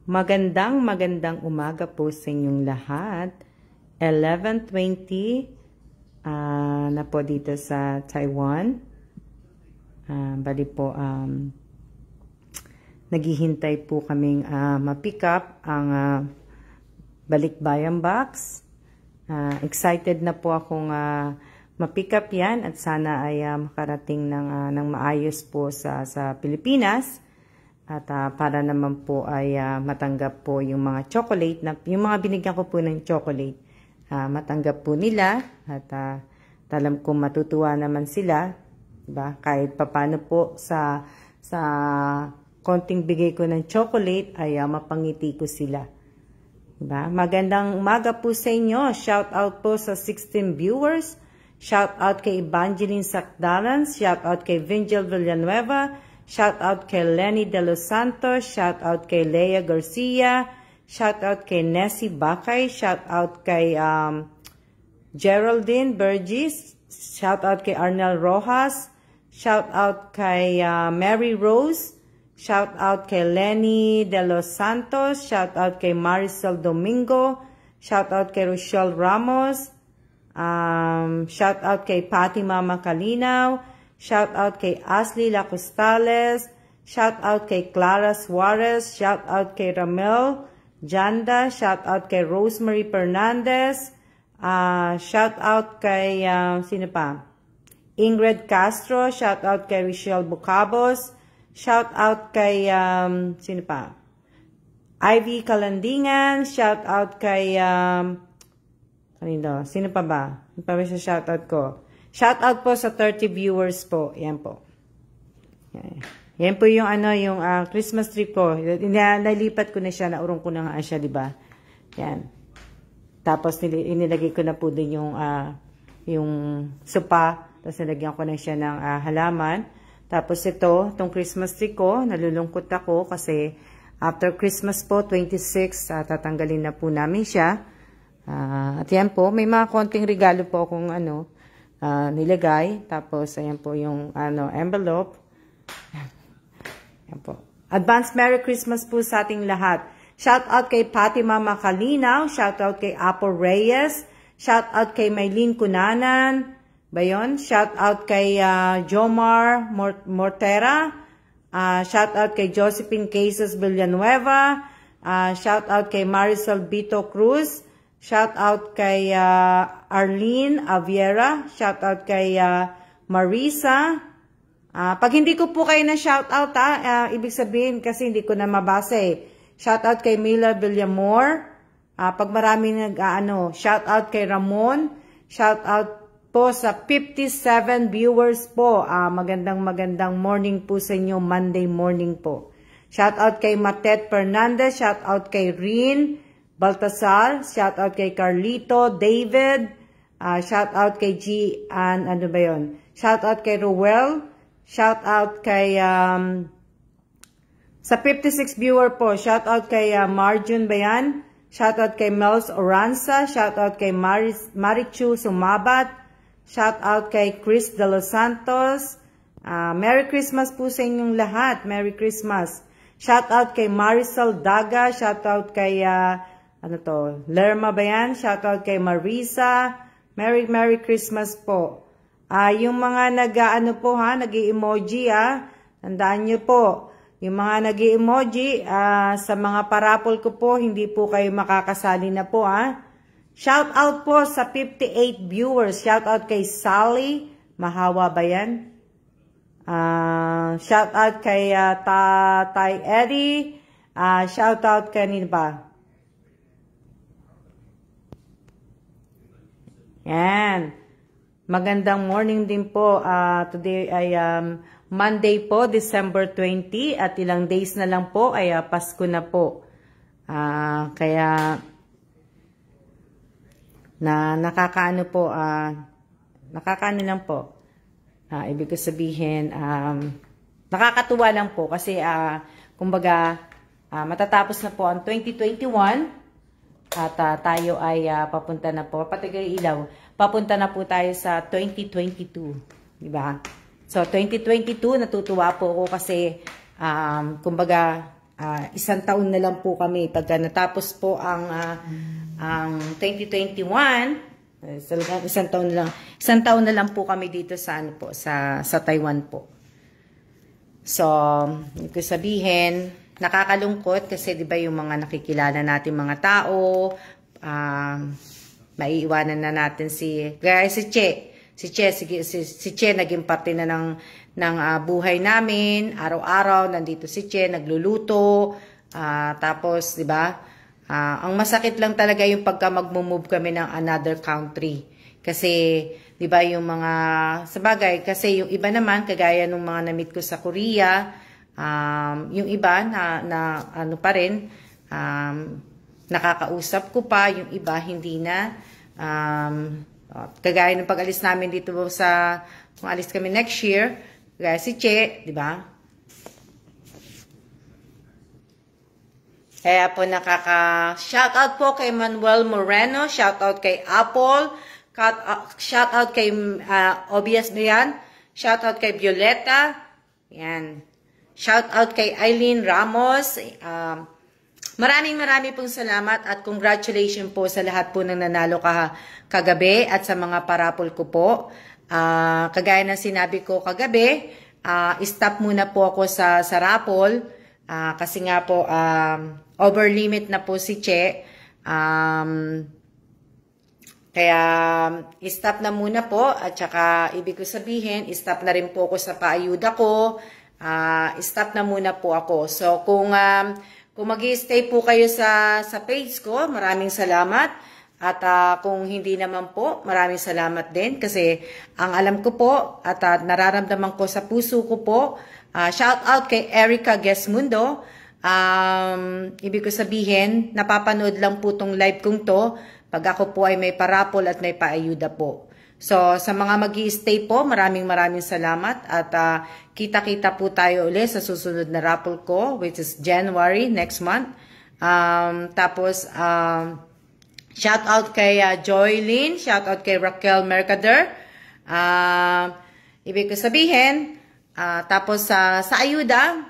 Magandang umaga po sa inyong lahat. 11:20 na po dito sa Taiwan. Bali po, naghihintay po kaming ma-pick up ang balikbayan box. Excited na po akong ma-pick up yan at sana ay makarating ng maayos po sa Pilipinas. At para naman po ay matanggap po yung mga chocolate, yung mga binigyan ko po ng chocolate, matanggap po nila at alam ko matutuwa naman sila, diba? Kahit papano po sa konting bigay ko ng chocolate ay mapangiti ko sila. Diba? Magandang umaga po sa inyo. Shout out po sa 16 viewers. Shout out kay Evangeline Sacdalan. Shout out kay Vingel Villanueva. Shout out kay Lenny De Los Santos. Shout out kay Leia Garcia. Shout out kay Nessie Bakay. Shout out kay Geraldine Burgess. Shout out kay Arnel Rojas. Shout out kay Mary Rose. Shout out kay Lenny De Los Santos. Shout out kay Marisol Domingo. Shout out kay Rochelle Ramos. Shout out kay Patty Mama Kalinaw. Shout out kay Ashley Lacostales. Shout out kay Clara Suarez. Shout out kay Ramel Janda. Shout out kay Rosemary Fernandez. Shout out kay sino pa? Ingrid Castro. Shout out kay Rochelle Bucabos. Shout out kay sino pa? Ivy Kalandingan. Shout out kay kanino? Sino pa ba? Sino pa ba sa shout out ko? Shout out po sa 30 viewers po. Yan po. Yan po yung yung Christmas tree ko. Nalipat ko na siya, naurong ko na nga siya, di ba? Yan. Tapos inilagay ko na po din yung sopa. Tapos nilagyan ko na siya ng halaman. Tapos itong Christmas tree ko, nalulungkot ako kasi after Christmas po, 26, tatanggalin na po namin siya. At yan po, may mga konting regalo po akong nilagay. Tapos, ayan po yung envelope. Ayan po. Advance Merry Christmas po sa ating lahat. Shout out kay Patty Mama Kalinaw. Shout out kay Apo Reyes. Shout out kay Maylene Cunanan. Bayon. Shout out kay Jomar Mortera. Shout out kay Josephine Casas Villanueva. Shout out kay Marisol Bito Cruz. Shout out kay Arlene Aviera. Shout out kay Marisa. Pag hindi ko po kayo na shout out, ibig sabihin kasi hindi ko na mabasa eh. Shout out kay Mila Villamor. Pag marami shout out kay Ramon. Shout out po sa 57 viewers po. Magandang morning po sa inyo, Monday morning po. Shout out kay Matet Fernandez. Shout out kay Rin Baltasar, shout out kay Carlito, David, shout out kay ano ba yun? Shout out kay Ruel, shout out kay, sa 56 viewer po, shout out kay Marjun Bayan, shout out kay Mels Oranza, shout out kay Marichu Sumabat, shout out kay Chris De Los Santos, Merry Christmas po sa inyong lahat, Merry Christmas. Shout out kay Marisol Daga, shout out kay, Lerma ba yan? Shoutout kay Marisa. Merry Christmas po. Yung mga nag-emoji tandaan nyo po. Yung mga nag-emoji, sa mga parapol ko po, hindi po kayo makakasali na po Shoutout po sa 58 viewers. Shoutout kay Sally. Mahawa ba yan? Shoutout kay Tatay Eddie. Shoutout kay nino ba? Yan. Magandang morning din po. Today ay Monday po, December 20 at ilang days na lang po ay Pasko na po. Kaya nakakaano po, nakakaano lang po. Ibig ko sabihin, nakakatuwa lang po kasi kumbaga matatapos na po ang 2021. At tayo ay papunta na po, patigay ilaw, papunta na po tayo sa 2022, di ba? So 2022 natutuwa po ako kasi kumbaga isang taon na lang po kami pagka natapos po ang 2021. Isang taon na lang po kami dito sa sa Taiwan po. So, ibig sabihin, nakakalungkot kasi 'di ba yung mga nakikilala natin mga tao, maiiwanan na natin si Che. Si Che naging parte na ng buhay namin. Araw-araw nandito si Che, nagluluto. Tapos, 'di ba? Ang masakit lang talaga yung pagka magmo-move kami ng another country. Kasi 'di ba yung mga sabagay kasi yung iba naman kagaya nung mga na-meet ko sa Korea, yung iba na ano pa rin, nakakausap ko pa, yung iba hindi na. Kagaya ng pag-alis namin dito kung alis kami next year, kagaya si Che, di ba? Kaya po shoutout po kay Manuel Moreno, shoutout kay Apple, shoutout kay Obias Bayan, shoutout kay Violeta, yan. Shoutout kay Eileen Ramos. Maraming pong salamat at congratulations po sa lahat po ng nanalo kagabi at sa mga parapol ko po. Kagaya ng sinabi ko kagabi, stop muna po ako sa raffle kasi nga po over limit na po si Che. Kaya stop na muna po at saka ibig ko sabihin, stop na rin po ako sa paayuda ko. Stop na muna po ako. So kung mag-i-stay po kayo sa page ko, maraming salamat. At kung hindi naman po, maraming salamat din. Kasi ang alam ko po at nararamdaman ko sa puso ko po, shout out kay Erica Gesmundo. Ibig ko sabihin, napapanood lang po tong live kong to pag ako po ay may parapol at may paayuda po. So, sa mga mag-i-stay po, maraming salamat at kita-kita po tayo ulit sa susunod na raffle ko, which is January, next month. Tapos, shout out kay Joylyn, shout out kay Raquel Mercader. Ibig ko sabihin, tapos sa ayuda,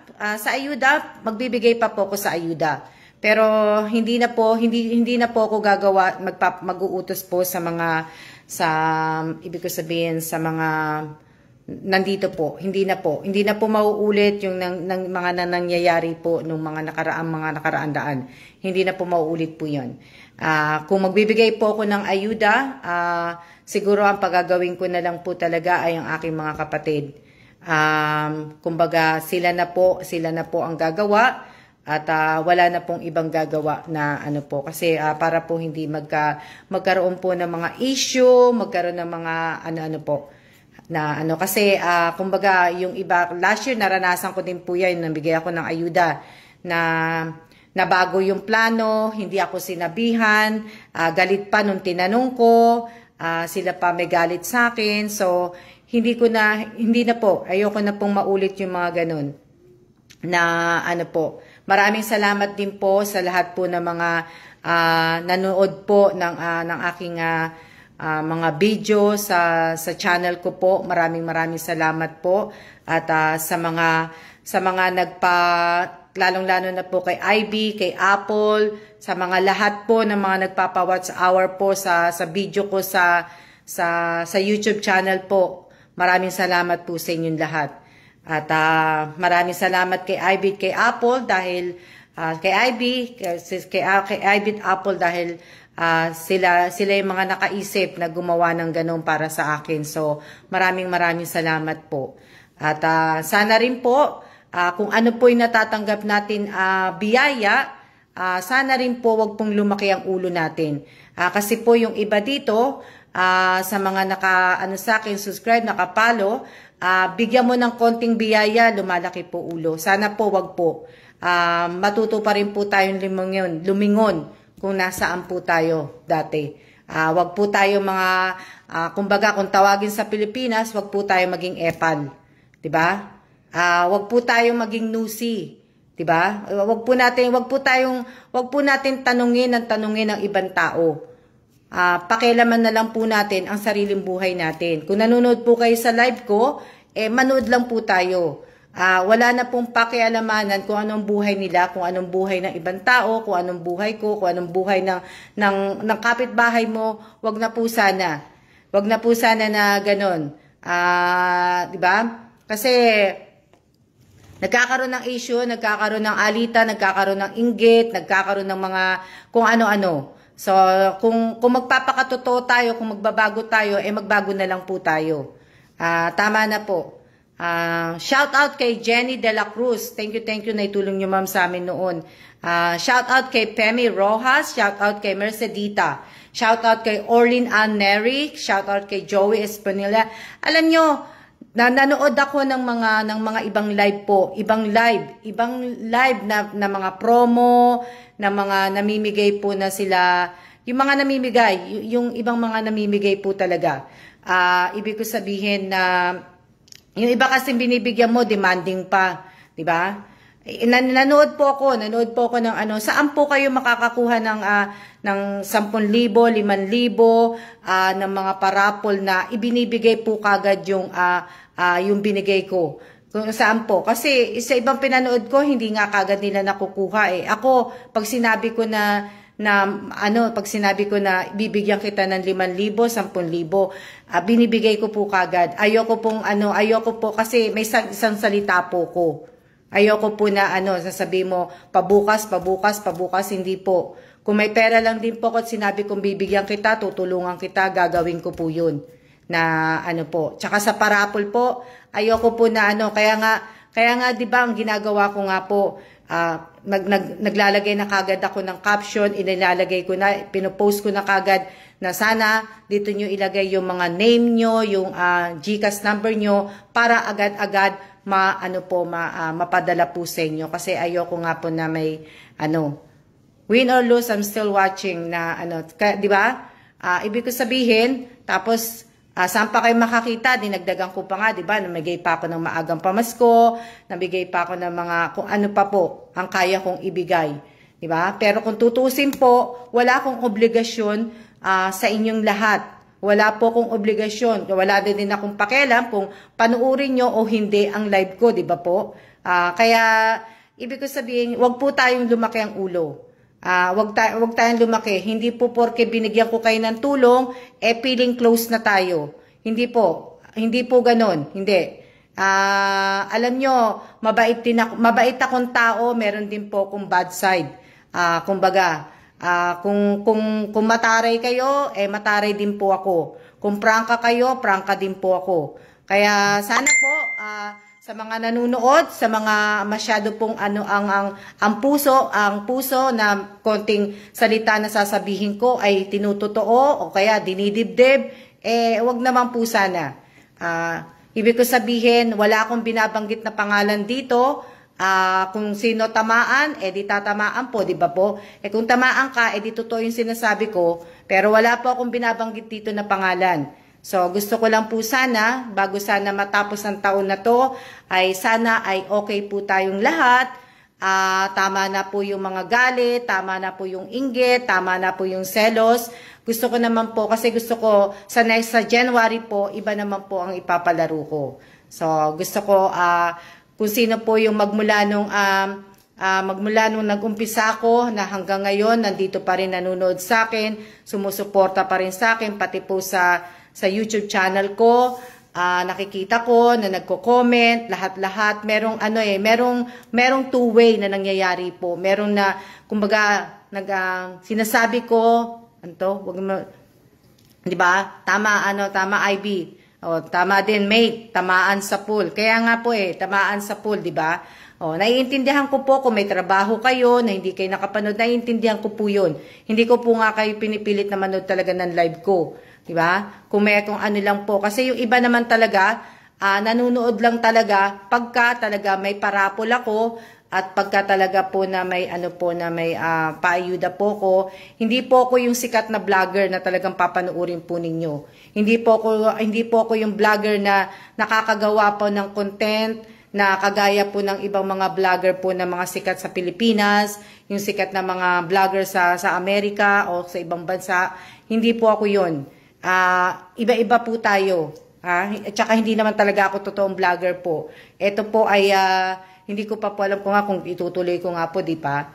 magbibigay pa po ako sa ayuda. Pero hindi na po ako gagawa, mag-uutos po sa mga ibig ko sabihin sa mga nandito po, hindi na po mauulit yung mga nangyayari po nung mga nakaraan daan. Hindi na po mauulit po 'yon. Kung magbibigay po ako ng ayuda, siguro ang pagagawin ko na lang po talaga ay ang aking mga kapatid. Kumbaga sila na po ang gagawa at wala na pong ibang gagawa na ano po kasi para po hindi magkaroon po ng mga issue, magkaroon ng mga ano po na ano kasi kumbaga yung iba last year naranasan ko din po yan, nabigay ako ng ayuda na bago yung plano, hindi ako sinabihan, galit pa nung tinanong ko, sila pa may galit sa akin, so hindi na po, ayoko na pong maulit yung mga ganun na ano po. Maraming salamat din po sa lahat po ng mga nanood po ng aking mga video sa channel ko po. Maraming salamat po at sa mga lalong-lalo na po kay IB, kay Apple, sa mga lahat po ng mga nagpapa-watch hour po sa video ko sa YouTube channel po. Maraming salamat po sa inyong lahat. At maraming salamat kay IB at kay Apple dahil kay IB at Apple dahil sila yung mga nakaisip na gumawa ng ganun para sa akin. So maraming salamat po. At sana rin po kung ano po yung natatanggap natin biyaya, sana rin po wag pong lumaki ang ulo natin. Kasi po yung iba dito sa mga sa akin subscribe, nakapalo, bigyan mo ng konting biyaya, lumalaki po ulo. Sana po wag po. Matuto pa rin po tayong lumingon kung nasaan po tayo dati. Wag po tayo kumbaga kung tawagin sa Pilipinas, wag po tayo maging epal. 'Di ba? Wag po tayong maging nusi. 'Di ba? Wag po natin tanungin ng ibang tao. Pakialaman na lang po natin ang sariling buhay natin. Kung nanonood po kayo sa live ko, manood lang po tayo. Wala na pong pakialamanan kung anong buhay nila, kung anong buhay ng ibang tao, kung anong buhay ko, kung anong buhay ng kapitbahay mo. Wag na po sana. Wag na po sana na ganun. Di ba? Kasi nagkakaroon ng issue, nagkakaroon ng alitan, nagkakaroon ng inggit, nagkakaroon ng mga kung ano-ano. So, kung magpapakatotoo tayo, kung magbabago tayo, magbago na lang po tayo. Tama na po. Shout out kay Jenny De La Cruz. Thank you, naitulong niyo ma'am sa amin noon. Shout out kay Pemi Rojas, shout out kay Mercedita. Shout out kay Orlin Ann Neri, shout out kay Joey Espanilla. Alam nyo, nanood ako ng mga ibang live po, ibang live na mga promo, na mga namimigay po na sila, yung mga namimigay, yung ibang mga namimigay po talaga. Ibig ko sabihin na yung iba kasi binibigyan mo demanding pa, 'di ba? Nanood po ako ng saan po kayo makakakuha ng 10,000, 5,000, ng mga parapol na ibinibigay po kagad yung binigay ko. Kung saan po? Kasi sa ibang pinanood ko, hindi nga kagad nila nakukuha . Ako, pag sinabi ko pag sinabi ko na bibigyan kita ng 5,000, 10,000, binibigay ko po kagad. Ayoko po kasi may isang salita po ko. Ayoko po na sasabihin mo, pabukas, hindi po. Kung may pera lang din po at sinabi kong bibigyan kita, tutulungan kita, gagawin ko po yun. Na po. Tsaka sa parapol po, ayoko po na kaya nga 'di ba ang ginagawa ko nga po, naglalagay na kagad ako ng caption, inilalagay ko na, pinopost ko na kagad na sana dito nyo ilagay yung mga name nyo, yung GCash number nyo para agad-agad mapadala po sa inyo kasi ayoko nga po na may win or lose, I'm still watching na 'di ba? Ibig ko sabihin, tapos saan pa kayo makakita? Dinagdagan ko pa nga, di ba? Namigay pa ako ng maagang pamasko, nabigay pa ako ng mga kung ano pa po ang kaya kong ibigay. Di ba? Pero kung tutusin po, wala akong obligasyon sa inyong lahat. Wala po akong obligasyon. Wala din akong pakialam kung panuurin nyo o hindi ang live ko, di ba po? Kaya, ibig ko sabihin, wag po tayong lumaki ang ulo. Wag tayong lumaki. Hindi po porke binigyan ko kayo ng tulong, feeling close na tayo. Hindi po ganon. Hindi. Alam nyo, mabait akong tao, meron din po akong bad side. Kumbaga, kung mataray kayo, mataray din po ako. Kung prangka kayo, prangka din po ako. Kaya sana po, sa mga nanunood, sa mga masyado pong ang puso na konting salita na sasabihin ko ay tinutotoo o kaya dinidibdib, wag naman po sana. Ibig ko sabihin, wala akong binabanggit na pangalan dito. Kung sino tamaan, di tatamaan po, di ba po? Kung tamaan ka, di totoo yung sinasabi ko, pero wala po akong binabanggit dito na pangalan. So, gusto ko lang po sana, bago sana matapos ang taon na to, ay sana ay okay po tayong lahat. Tama na po yung mga galit, tama na po yung inggit, tama na po yung selos. Gusto ko naman po, kasi gusto ko sa January po, iba naman po ang ipapalaro ko. So, gusto ko, kung sino po yung magmula nung nag-umpisa ko na hanggang ngayon, nandito pa rin nanonood sa akin, sumusuporta pa rin sa akin, pati po sa YouTube channel ko, nakikita ko na nagko-comment, lahat-lahat, merong two-way na nangyayari po. Merong na, kumbaga, sinasabi ko, di ba? Tama, IB. Tama din, mate, tamaan sa pool. Kaya nga po tamaan sa pool, di ba? Naiintindihan ko po kung may trabaho kayo, na hindi kayo nakapanood, naiintindihan ko po yun. Hindi ko po nga kayo pinipilit na manood talaga ng live ko. Diba? Kung lang po. Kasi yung iba naman talaga, nanunood lang talaga pagka talaga may parapol ako at pagka talaga po na may paayuda po ko. Hindi po ako yung sikat na vlogger na talagang papanuurin po ninyo. Hindi po ako yung vlogger na nakakagawa po ng content na kagaya po ng ibang mga vlogger po na mga sikat sa Pilipinas, yung sikat na mga vlogger sa Amerika o sa ibang bansa. Hindi po ako yun. Iba-iba po tayo. At saka hindi naman talaga ako totoong vlogger po. Ito po ay hindi ko pa po alam ko nga kung itutuloy ko nga po, di ba?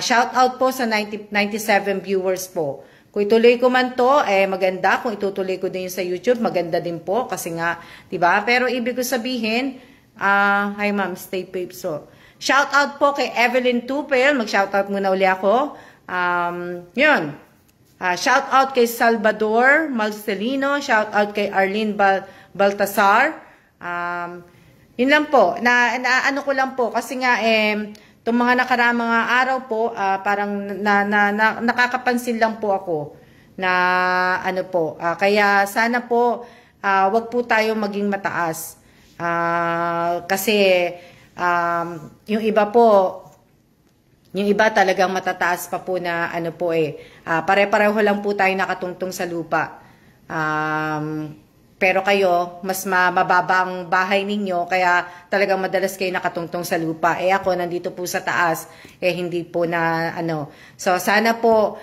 Shout out po sa 97 viewers po. Kung ituloy ko man to, maganda. Kung itutuloy ko din sa YouTube, maganda din po. Kasi nga, di ba? Pero ibig ko sabihin, hi ma'am, stay safe. So, shout out po kay Evelyn Tupel. Mag-shout out muna uli ako. Yun. Shout out kay Salvador Marcelino. Shout out kay Arlene Baltasar. Yun lang po. Ano ko lang po. Kasi nga, itong mga nakaraang mga araw po, parang nakakapansin lang po ako na ano po. Kaya sana po, wag po tayo maging mataas. Kasi yung iba po, yung iba talagang matataas pa po na ano po pare-pareho lang po tayo nakatungtong sa lupa. Pero kayo, mas mababa ang bahay ninyo, kaya talagang madalas kayo nakatungtong sa lupa. Ako, nandito po sa taas, hindi po na ano. So, sana po,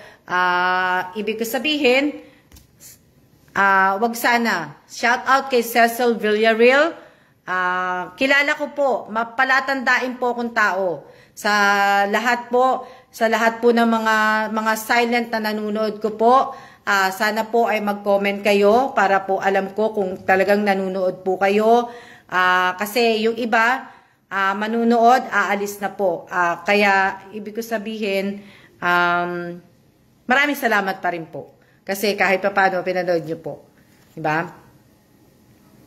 ibig ko sabihin, wag sana. Shout out kay Cecil Villarreal. Kilala ko po, mapalatandain po akong tao. Sa lahat po ng mga silent na nanonood ko po, sana po ay mag-comment kayo para po alam ko kung talagang nanonood po kayo. Kasi yung iba, manunood, aalis na po. Kaya, ibig ko sabihin, maraming salamat pa rin po. Kasi kahit pa paano, pinanood nyo po. Diba?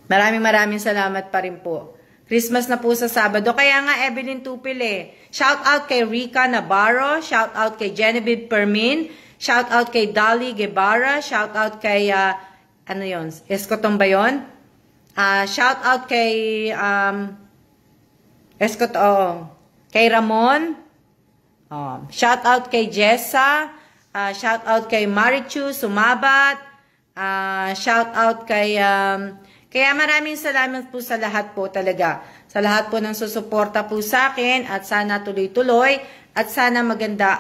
Maraming salamat pa rin po. Christmas na po sa Sabado. Kaya nga, Evelyn Tupil Shout out kay Rica Navarro. Shout out kay Genevieve Permin. Shout out kay Dali Guevara. Shout out kay, ano yun? Escotong ba yun? Shout out kay, kay Ramon. Shout out kay Jessa. Shout out kay Marichu Sumabat. Shout out kay, kaya maraming salamat po sa lahat po talaga. Sa lahat po ng susuporta po sa akin at sana tuloy-tuloy at sana maganda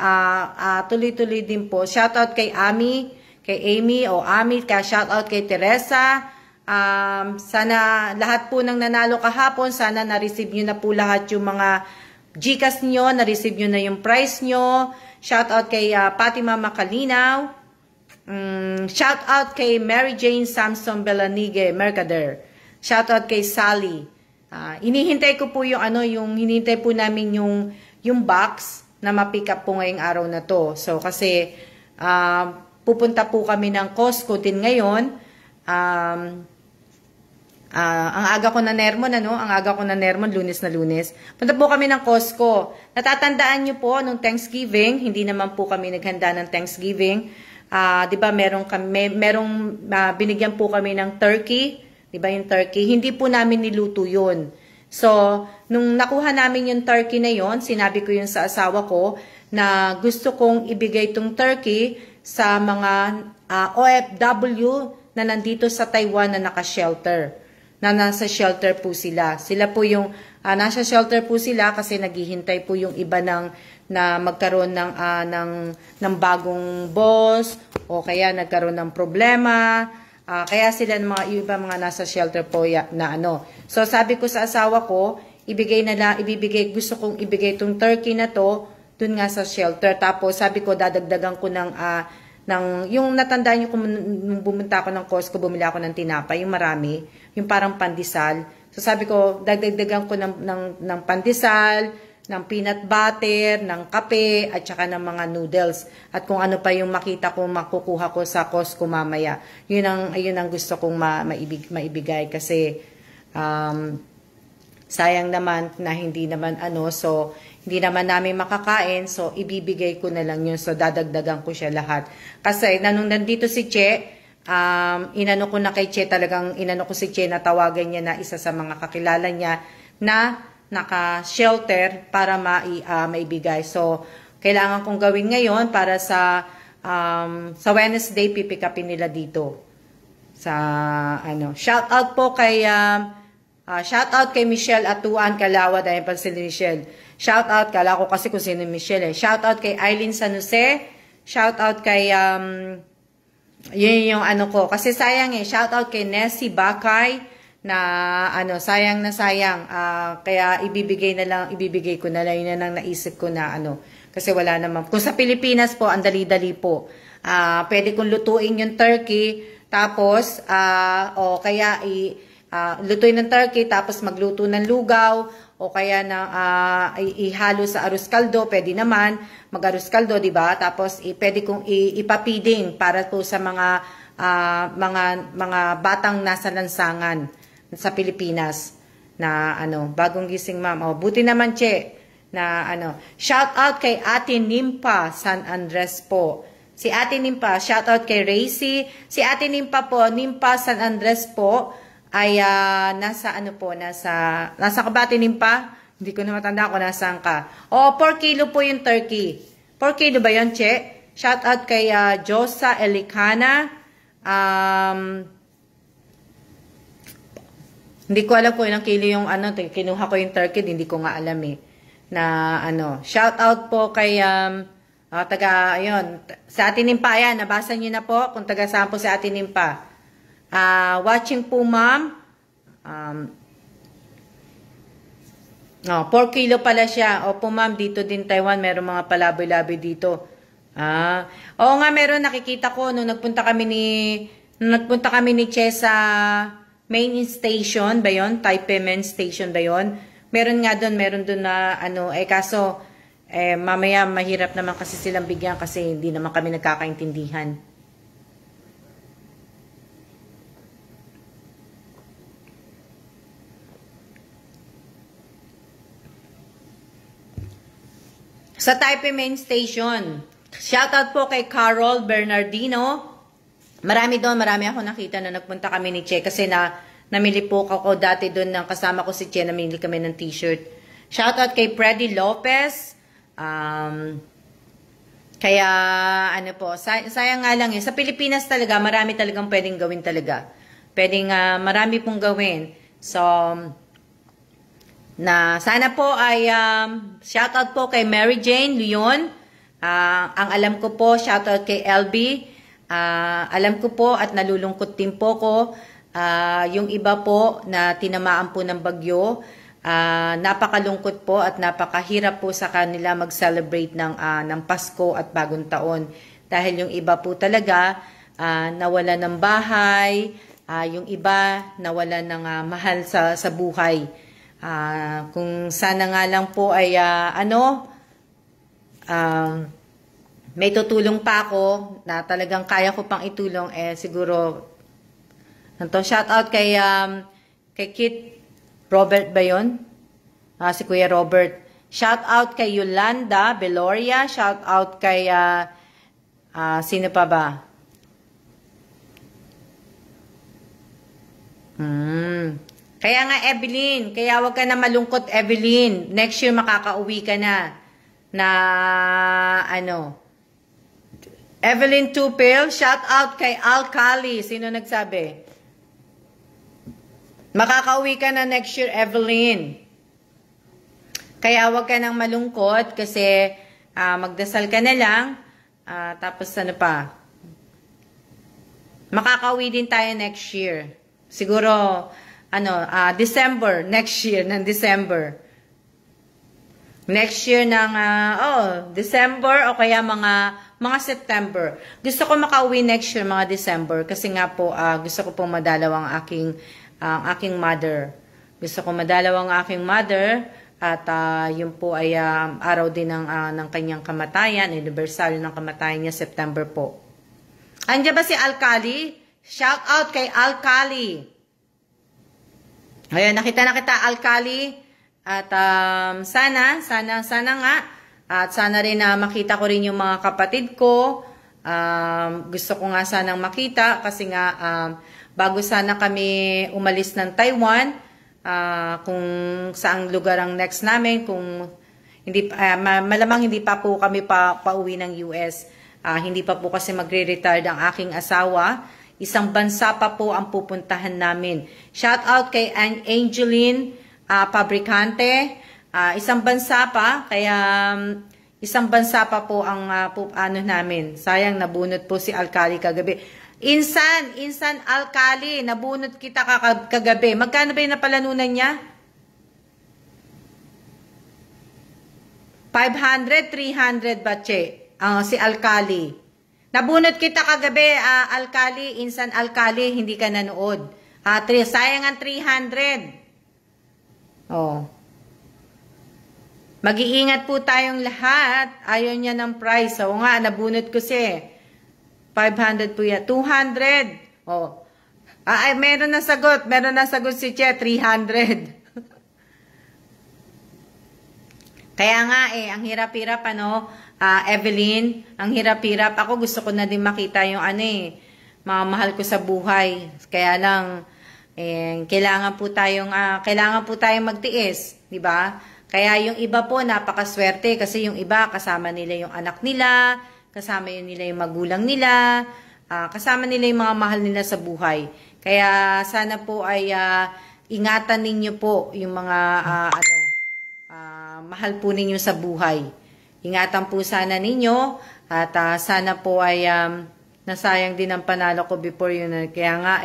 tuloy-tuloy din po. Shoutout kay Amy, kay Amy o Ami, shoutout kay Teresa. Sana lahat po ng nanalo kahapon, sana na-receive nyo na po lahat yung mga GCash nyo, na-receive nyo na yung prize nyo. Shoutout kay Fatima Makalinaw. Shout out kay Mary Jane Samson Belanigue Mercader. Shout out kay Sally. Inihintay ko po yung hinihintay po namin yung box na ma-pick up po ngayong araw na to. So kasi pupunta po kami ng Costco din ngayon. Ang aga ko na Nermon, Ang aga ko na Nermon, Lunes na Lunes. Punta po kami ng Costco. Natatandaan niyo po nung Thanksgiving, hindi naman po kami naghanda ng Thanksgiving. 'Di ba merong binigyan po kami ng turkey, 'di ba yung turkey? Hindi po namin niluto 'yun. So, nung nakuha namin yung turkey na 'yon, sinabi ko 'yun sa asawa ko na gusto kong ibigay tong turkey sa mga OFW na nandito sa Taiwan na naka-shelter. Na nasa shelter po sila. Sila po yung nasa shelter po sila kasi naghihintay po yung iba na magkaroon ng bagong boss o kaya nagkaroon ng problema. Kaya sila mga nasa shelter po na ano. So sabi ko sa asawa ko, gusto kong ibigay tong turkey na to dun nga sa shelter. Tapos sabi ko dadagdagan ko ng yung natandaan niyo kung bumunta ako ng Costco, bumili ako ng tinapay, yung marami, yung parang pandesal. So sabi ko dagdagan ko ng pandesal, ng peanut butter, ng kape, at saka ng mga noodles. At kung ano pa yung makita ko, makukuha ko sa Costco mamaya. Yun ang gusto kong maibigay. Kasi, sayang naman na hindi naman so, hindi naman namin makakain. So, ibibigay ko na lang yun. So, dadagdagan ko siya lahat. Kasi, nung nandito si Che, inano ko na kay Che, talagang inano ko si Che, natawagan niya na isa sa mga kakilala niya na naka-shelter para maibigay. So, kailangan kong gawin ngayon para sa Wednesday, pipick upin nila dito. Shout out po kay Michelle Atuan Kalawa, dahil pa si Michelle. Shout out, kala ko kasi kung sino Michelle Shout out kay Eileen San Jose. Shout out kay Yun yung ano ko. Kasi sayang shoutout kay Nessie Bakay na sayang na sayang. Kaya ibibigay ko na lang. Yun na lang naisip ko na kasi wala naman. Kung sa Pilipinas po, ang dali-dali po. Pwede kong lutuin yung turkey, tapos, o kaya lutuin ng turkey, tapos magluto ng lugaw, o kaya ihalo sa arroz caldo, pwede naman mag-arroz caldo, di ba? Tapos pwede kong ipapiding para po sa mga batang nasa lansangan sa Pilipinas na bagong gising ma'am. Buti naman na shout out kay Ate Nimpa San Andres po. Si Ate Nimpa, shout out kay Racy. Si Ate Nimpa po, Nimpa San Andres po ay nasa nasa Kabate Nimpa. Hindi ko na matanda kung nasaan ka. 4 kilo po yung turkey. 4 kilo ba yun, Che? Shout out kay Josa Elicana. Hindi ko alam kung ilang kilo yung kinuha ko yung turkey. Hindi ko nga alam shout out po kay sa Atin Nimpa. Ayan, nabasa niyo na po kung taga saan po sa Atin Nimpa. Watching po, ma'am. 4 kilo pala siya. Opo, ma'am, dito din Taiwan, meron mga palaboy-laboy dito. Oo nga, meron, nakikita ko nung nagpunta kami ni Che sa main station ba yun? Taipei main station ba yun? Meron doon na kaso mamaya mahirap naman kasi silang bigyan kasi hindi naman kami nagkakaintindihan. Sa Taipei Main Station. Shoutout po kay Carol Bernardino. Marami ako nakita na nagpunta kami ni Che kasi namili po ako dati doon ng kasama ko si Che, namili kami ng t-shirt. Shoutout kay Freddy Lopez. Kaya sayang nga lang sa Pilipinas talaga, marami talagang pwedeng gawin talaga. Marami pong gawin. So, sana po ay shoutout po kay Mary Jane Leon. Ang alam ko po, shoutout kay LB. Alam ko po at nalulungkot din po ko. Yung iba po na tinamaan po ng bagyo. Napakalungkot po at napakahirap po sa kanila mag-celebrate ng Pasko at Bagong Taon. Dahil yung iba po talaga nawala ng bahay. Yung iba nawala ng mahal sa buhay. Kung sana nga lang po ay may tutulong pa ako na talagang kaya ko pang itulong, siguro shout out kay Kit Robert ba yun? Si Kuya Robert. Shout out kay Yolanda Beloria. Shout out kay sino pa ba? Kaya nga, Evelyn, kaya wag ka na malungkot, Evelyn. Next year makakauwi ka na Evelyn Tupil, shout out kay Alcali. Sino nagsabi? Makakauwi ka na next year, Evelyn. Kaya wag ka nang malungkot kasi magdasal ka na lang. Tapos pa? Makakauwi din tayo next year. Siguro December, next year ng December. Next year ng December o kaya mga September. Gusto ko makauwi next year mga December kasi nga po gusto ko pong madalaw ang aking mother. Gusto ko madalaw ang aking mother at yun po ay araw din ng kanyang kamatayan, anniversary ng kamatayan niya, September po. Andiyan ba si Alcali? Shout out kay Alcali. Ayan, nakita Alcali. At sana nga. At sana rin na makita ko rin yung mga kapatid ko. Gusto ko nga sanang makita kasi nga bago sana kami umalis ng Taiwan, kung saang lugar ang next namin, kung hindi malamang hindi pa po kami pauwi ng US. Hindi pa po kasi magre-retire ang aking asawa. Isang bansa pa po ang pupuntahan namin. Shout out kay Angeline Fabricante. Isang bansa pa, kaya isang bansa pa po ang namin. Sayang nabunot po si Alcali kagabi. Insan Alkali, nabunot kita kagabi. Magkano ba yung napalanunan niya? 500, 300 ba, Che? Si Alkali. Nabunot kita kagabi, Alkali, Insan Alkali, hindi ka nanood. Sayang ang 300. Oh. Mag-iingat po tayong lahat. Ayaw niya ng price. Oo nga, nabunot ko siya. 500 po yan. 200. Oh. Meron na sagot. Meron na sagot si Che. 300. Kaya nga ang hirap-hirap Evelyn, ang hirap-hirap. Ako gusto ko na din makita yung mga mahal ko sa buhay. Kaya lang, kailangan po tayong magtiis. Diba? Kaya yung iba po, napakaswerte. Kasi yung iba, kasama nila yung anak nila, kasama nila yung magulang nila, kasama nila yung mga mahal nila sa buhay. Kaya sana po ay ingatan ninyo po yung mga mahal po ninyo sa buhay. Ingatan po sana ninyo at sana po ay nasayang din ang panalo ko before yun. Kaya nga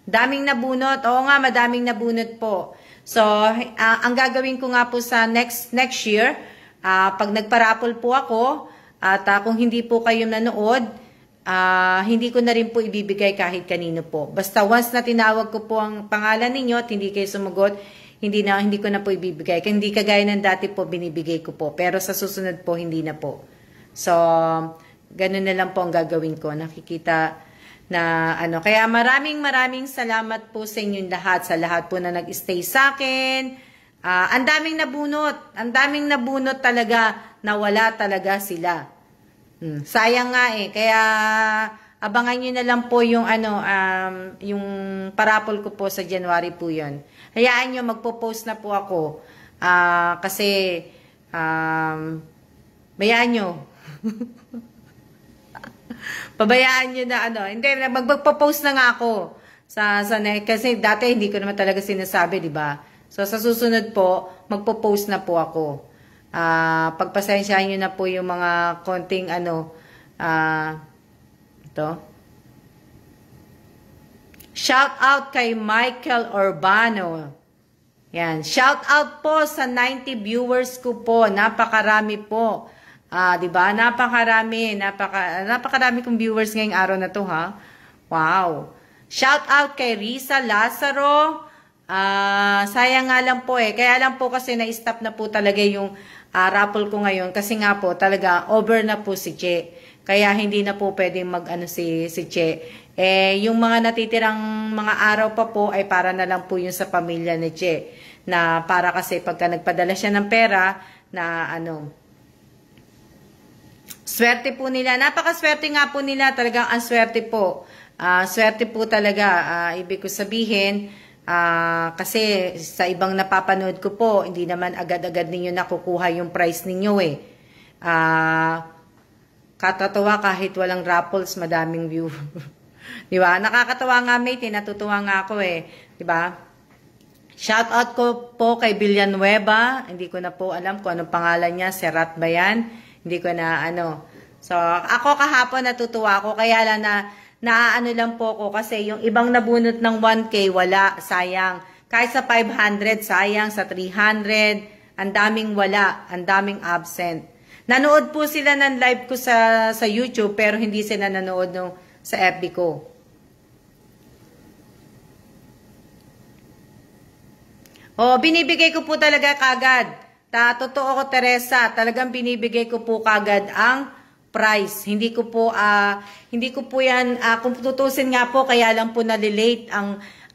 daming nabunot. Oo nga, madaming nabunot po. So, ang gagawin ko nga po sa next year, pag nagparapol po ako, at kung hindi po kayo nanood, hindi ko na rin po ibibigay kahit kanino po. Basta once na tinawag ko po ang pangalan ninyo at hindi kayo sumagot, hindi ko na po ibibigay. Hindi kagaya ng dati po, binibigay ko po. Pero sa susunod po, hindi na po. So, ganun na lang po ang gagawin ko. Nakikita na Kaya maraming salamat po sa inyong lahat. Sa lahat po na nag-stay sa akin. Ang daming nabunot. Ang daming nabunot talaga. Nawala talaga sila. Sayang nga Kaya abangan nyo na lang po yung yung parapol ko po sa January po yun. Hayaan nyo, magpo-post na po ako. Kasi bayaan nyo. Pabayaan nyo na Hindi, magpo-post na nga ako. Kasi dati hindi ko naman talaga sinasabi, di ba? So sa susunod po, magpo-post na po ako. Pagpasensyahan nyo na po yung mga konting ito. Shout out kay Michael Urbano. Yan. Shout out po sa 90 viewers ko po. Napakarami po. Diba? Napakarami kong viewers ngayong araw na to, ha? Wow. Shout out kay Risa Lazaro. Sayang nga lang po Kaya lang po kasi na-stop na po talaga yung raffle ko ngayon. Kasi nga po talaga over na po si Che. Kaya hindi na po pwedeng si Che. Yung mga natitirang mga araw pa po ay para na lang po yung sa pamilya ni Che. Na para kasi pagka nagpadala siya ng pera na swerte po nila. Napakaswerte nga po nila. Talagang ang swerte po. Swerte po talaga. Ibig ko sabihin, kasi sa ibang napapanood ko po, hindi naman agad-agad ninyo nakukuha yung price ninyo Katatawa kahit walang raffles, madaming view. Di ba? Nakakatawa nga, mate. Natutuwa nga ako Di ba? Shout out ko po kay Villanueva. Hindi ko na po alam kung anong pangalan niya. Serat ba yan? Hindi ko na So, ako kahapon natutuwa ako. Kaya lang naaano lang po ko kasi yung ibang nabunot ng 1K, wala. Sayang. Kahit sa 500, sayang. Sa 300, ang daming wala. Ang daming absent. Nanood po sila ng live ko sa YouTube pero hindi sila nanood sa FB ko. Binibigay ko po talaga kagad. Totoo ko, Teresa, talagang binibigay ko po kagad ang price. Hindi ko po yan, kung tutusin nga po, kaya lang po nalilate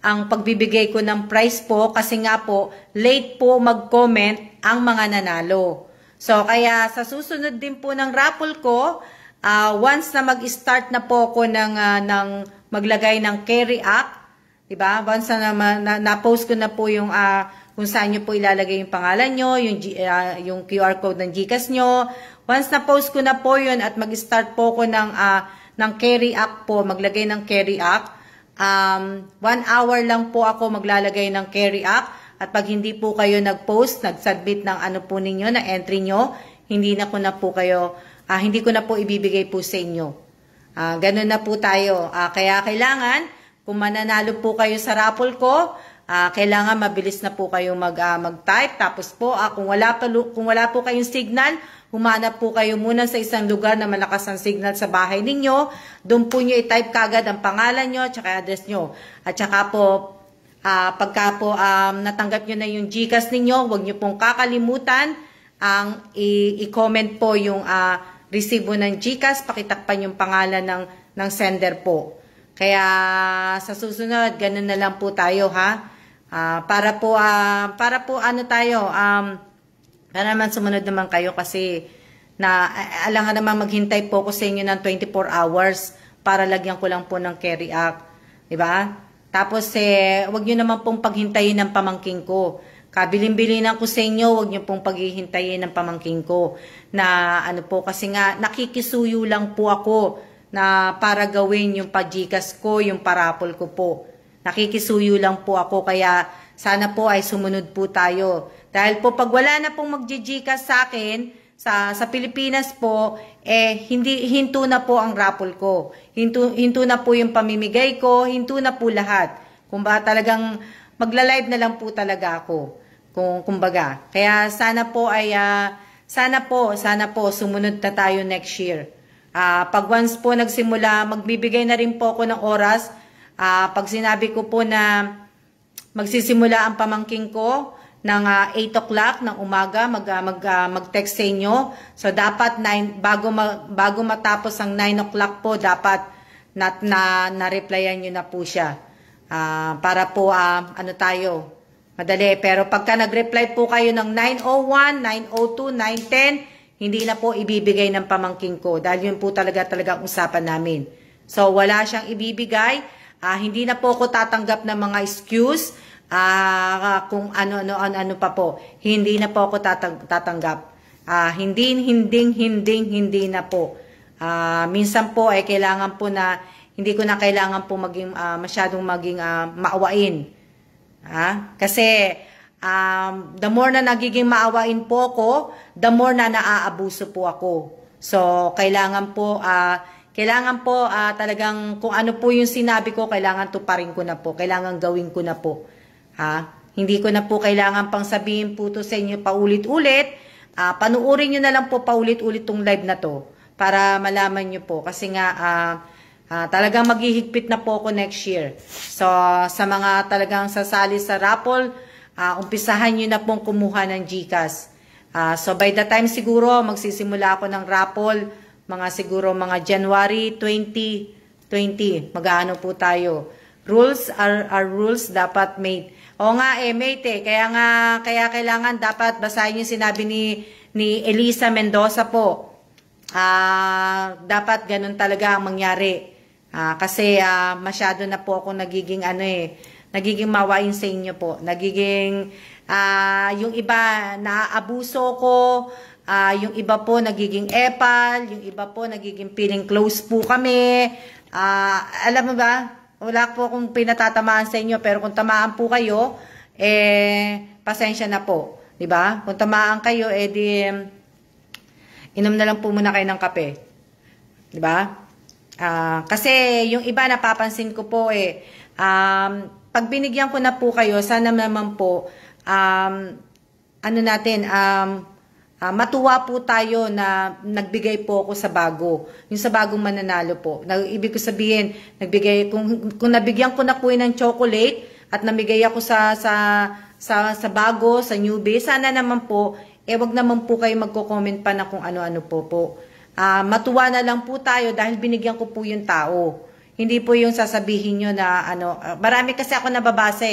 ang pagbibigay ko ng price po kasi nga po, late po mag-comment ang mga nanalo. So, kaya sa susunod din po ng raffle ko, once na mag-start na po ako ng maglagay ng carry app, diba? Once na-post ko na po yung kung saan nyo po ilalagay yung pangalan nyo, yung QR code ng GCash nyo. Once na-post ko na po yun at mag-start po ako ng carry app po, maglagay ng carry app, 1 hour lang po ako maglalagay ng carry app. At pag hindi po kayo nag-post, nag-submit ng po ninyo, na entry nyo, hindi ko na po ibibigay po sa inyo. Ganun na po tayo. Kaya kailangan, kung mananalo po kayo sa raffle ko, kailangan mabilis na po kayo mag-type. Tapos po, kung wala po kayong signal, humanap po kayo muna sa isang lugar na malakas ang signal sa bahay ninyo. Doon po nyo i-type kagad ang pangalan nyo at address nyo. At saka po, pagka po natanggap nyo na yung GCash ninyo, huwag nyo pong kakalimutan ang i-comment po yung resibo ng GCash, pakitakpan yung pangalan ng sender po. Kaya sa susunod, ganun na lang po tayo, ha? Para po ano tayo, para naman sumunod naman kayo kasi alangan naman maghintay po ko sa inyo ng 24 hours para lagyan ko lang po ng carry act. Diba? Tapos wag nyo naman pong paghintayin ng pamangking ko. Kabilin-bilinan ko sa inyo, wag niyo pong paghihintayin ng pamangking ko. Na ano po, kasi nga nakikisuyo lang po ako na para gawin yung pa-GCash ko, yung parapol ko po. Nakikisuyo lang po ako, kaya sana po ay sumunod po tayo. Dahil po pag wala na pong mag-GCash sa akin, sa Pilipinas po, hinto na po ang raffle ko. Hinto na po yung pamimigay ko, hinto na po lahat. Kung ba talagang magla-live na lang po talaga ako. Kumbaga. Kaya sana po sumunod na tayo next year. Pag once po nagsimula, magbibigay na rin po ako ng oras. Pag sinabi ko po na magsisimula ang pamangking ko ng 8 o'clock ng umaga, mag-text sa inyo. So dapat bago matapos ang 9 o'clock po, dapat na-replyan nyo na po siya. Para po ano tayo, madali. Pero pagka nag-reply po kayo ng 9:01, 9:02, 9:10, hindi na po ibibigay ng pamangking ko. Dahil yun po talagang usapan namin. So, wala siyang ibibigay. Hindi na po ako tatanggap ng mga excuse. Kung ano pa po. Hindi na po ako tatanggap. Hindi na po. Minsan po ay kailangan po na, hindi ko na kailangan po masyadong maging maawain. Kasi the more na nagiging maawain po ako, the more na naaabuso po ako. So, kailangan po talagang kung ano po yung sinabi ko, kailangan tuparin ko na po. Kailangan gawin ko na po. Hindi ko na po kailangan pang sabihin po to sa inyo paulit-ulit. Panuorin nyo na lang po paulit-ulit tong live na to para malaman nyo po. Kasi nga, talagang maghihigpit na po ako next year. So, sa mga talagang sasali sa raffle, umpisahan nyo na pong kumuha ng GCash. So, by the time siguro, magsisimula ako ng raffle, mga January 2020, mag-aano po tayo. Rules are rules, dapat made. O nga mate kaya kailangan dapat basahin yung sinabi ni Elisa Mendoza po. Dapat ganun talaga ang mangyari. Kasi masyado na po ako nagiging mawain sa inyo po. Nagiging yung iba naaabuso ko, yung iba po nagiging epal, yung iba po nagiging feeling close po kami. Alam mo ba? Wala po akong pinatatamaan sa inyo, pero kung tamaan po kayo, pasensya na po, 'di ba? Kung tamaan kayo, inom na lang po muna kayo ng kape. 'Di ba? Kasi yung iba napapansin ko po pag binigyan ko na po kayo, sana naman po matuwa po tayo na nagbigay po ako sa bago. Yung sa bagong mananalo po. Ibig ko sabihin, kung nabigyan ko na po ng chocolate at namigay ako sa bago, sa newbie, sana naman po, wag naman po kayo magko-comment pa na kung ano-ano po. Matuwa na lang po tayo dahil binigyan ko po yung tao. Hindi po yung sasabihin nyo na marami kasi ako nababasa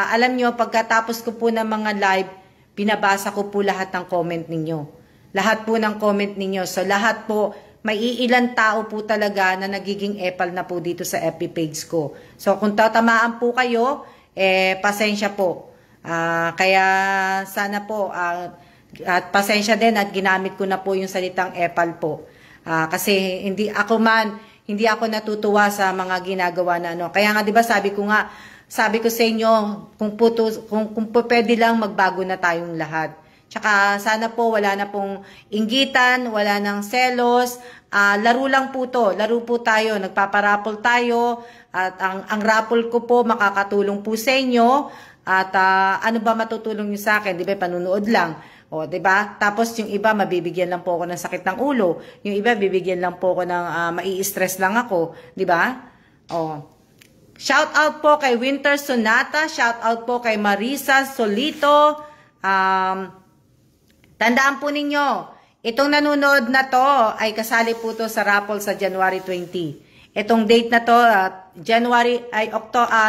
alam nyo, pagkatapos ko po ng mga live, binabasa ko po lahat ng comment ninyo. Lahat po ng comment ninyo. So lahat po, may iilan tao po talaga na nagiging epal na po dito sa FB page ko. So kung tatamaan po kayo, pasensya po. Kaya sana po, at pasensya din at ginamit ko na po yung salitang epal po. Kasi hindi ako natutuwa sa mga ginagawa na Kaya nga 'di ba sabi ko sa inyo, kung pwede lang magbago na tayong lahat. Tsaka sana po wala na pong inggitan, wala nang selos. Laro lang po to. Laro po tayo. Nagpaparapol tayo. At ang raffle ko po makakatulong po sa inyo. At ano ba matutulong niyo sa akin? Di ba, panunood lang. O, di ba? Tapos yung iba, mabibigyan lang po ako ng sakit ng ulo. Yung iba, bibigyan lang po ako ng mai-stress lang ako. Di ba? O. Shout out po kay Winter Sonata. Shout out po kay Marisa Solito. Tandaan po ninyo, itong nanonood na to ay kasali po to sa raffle sa January 20. Itong date na to,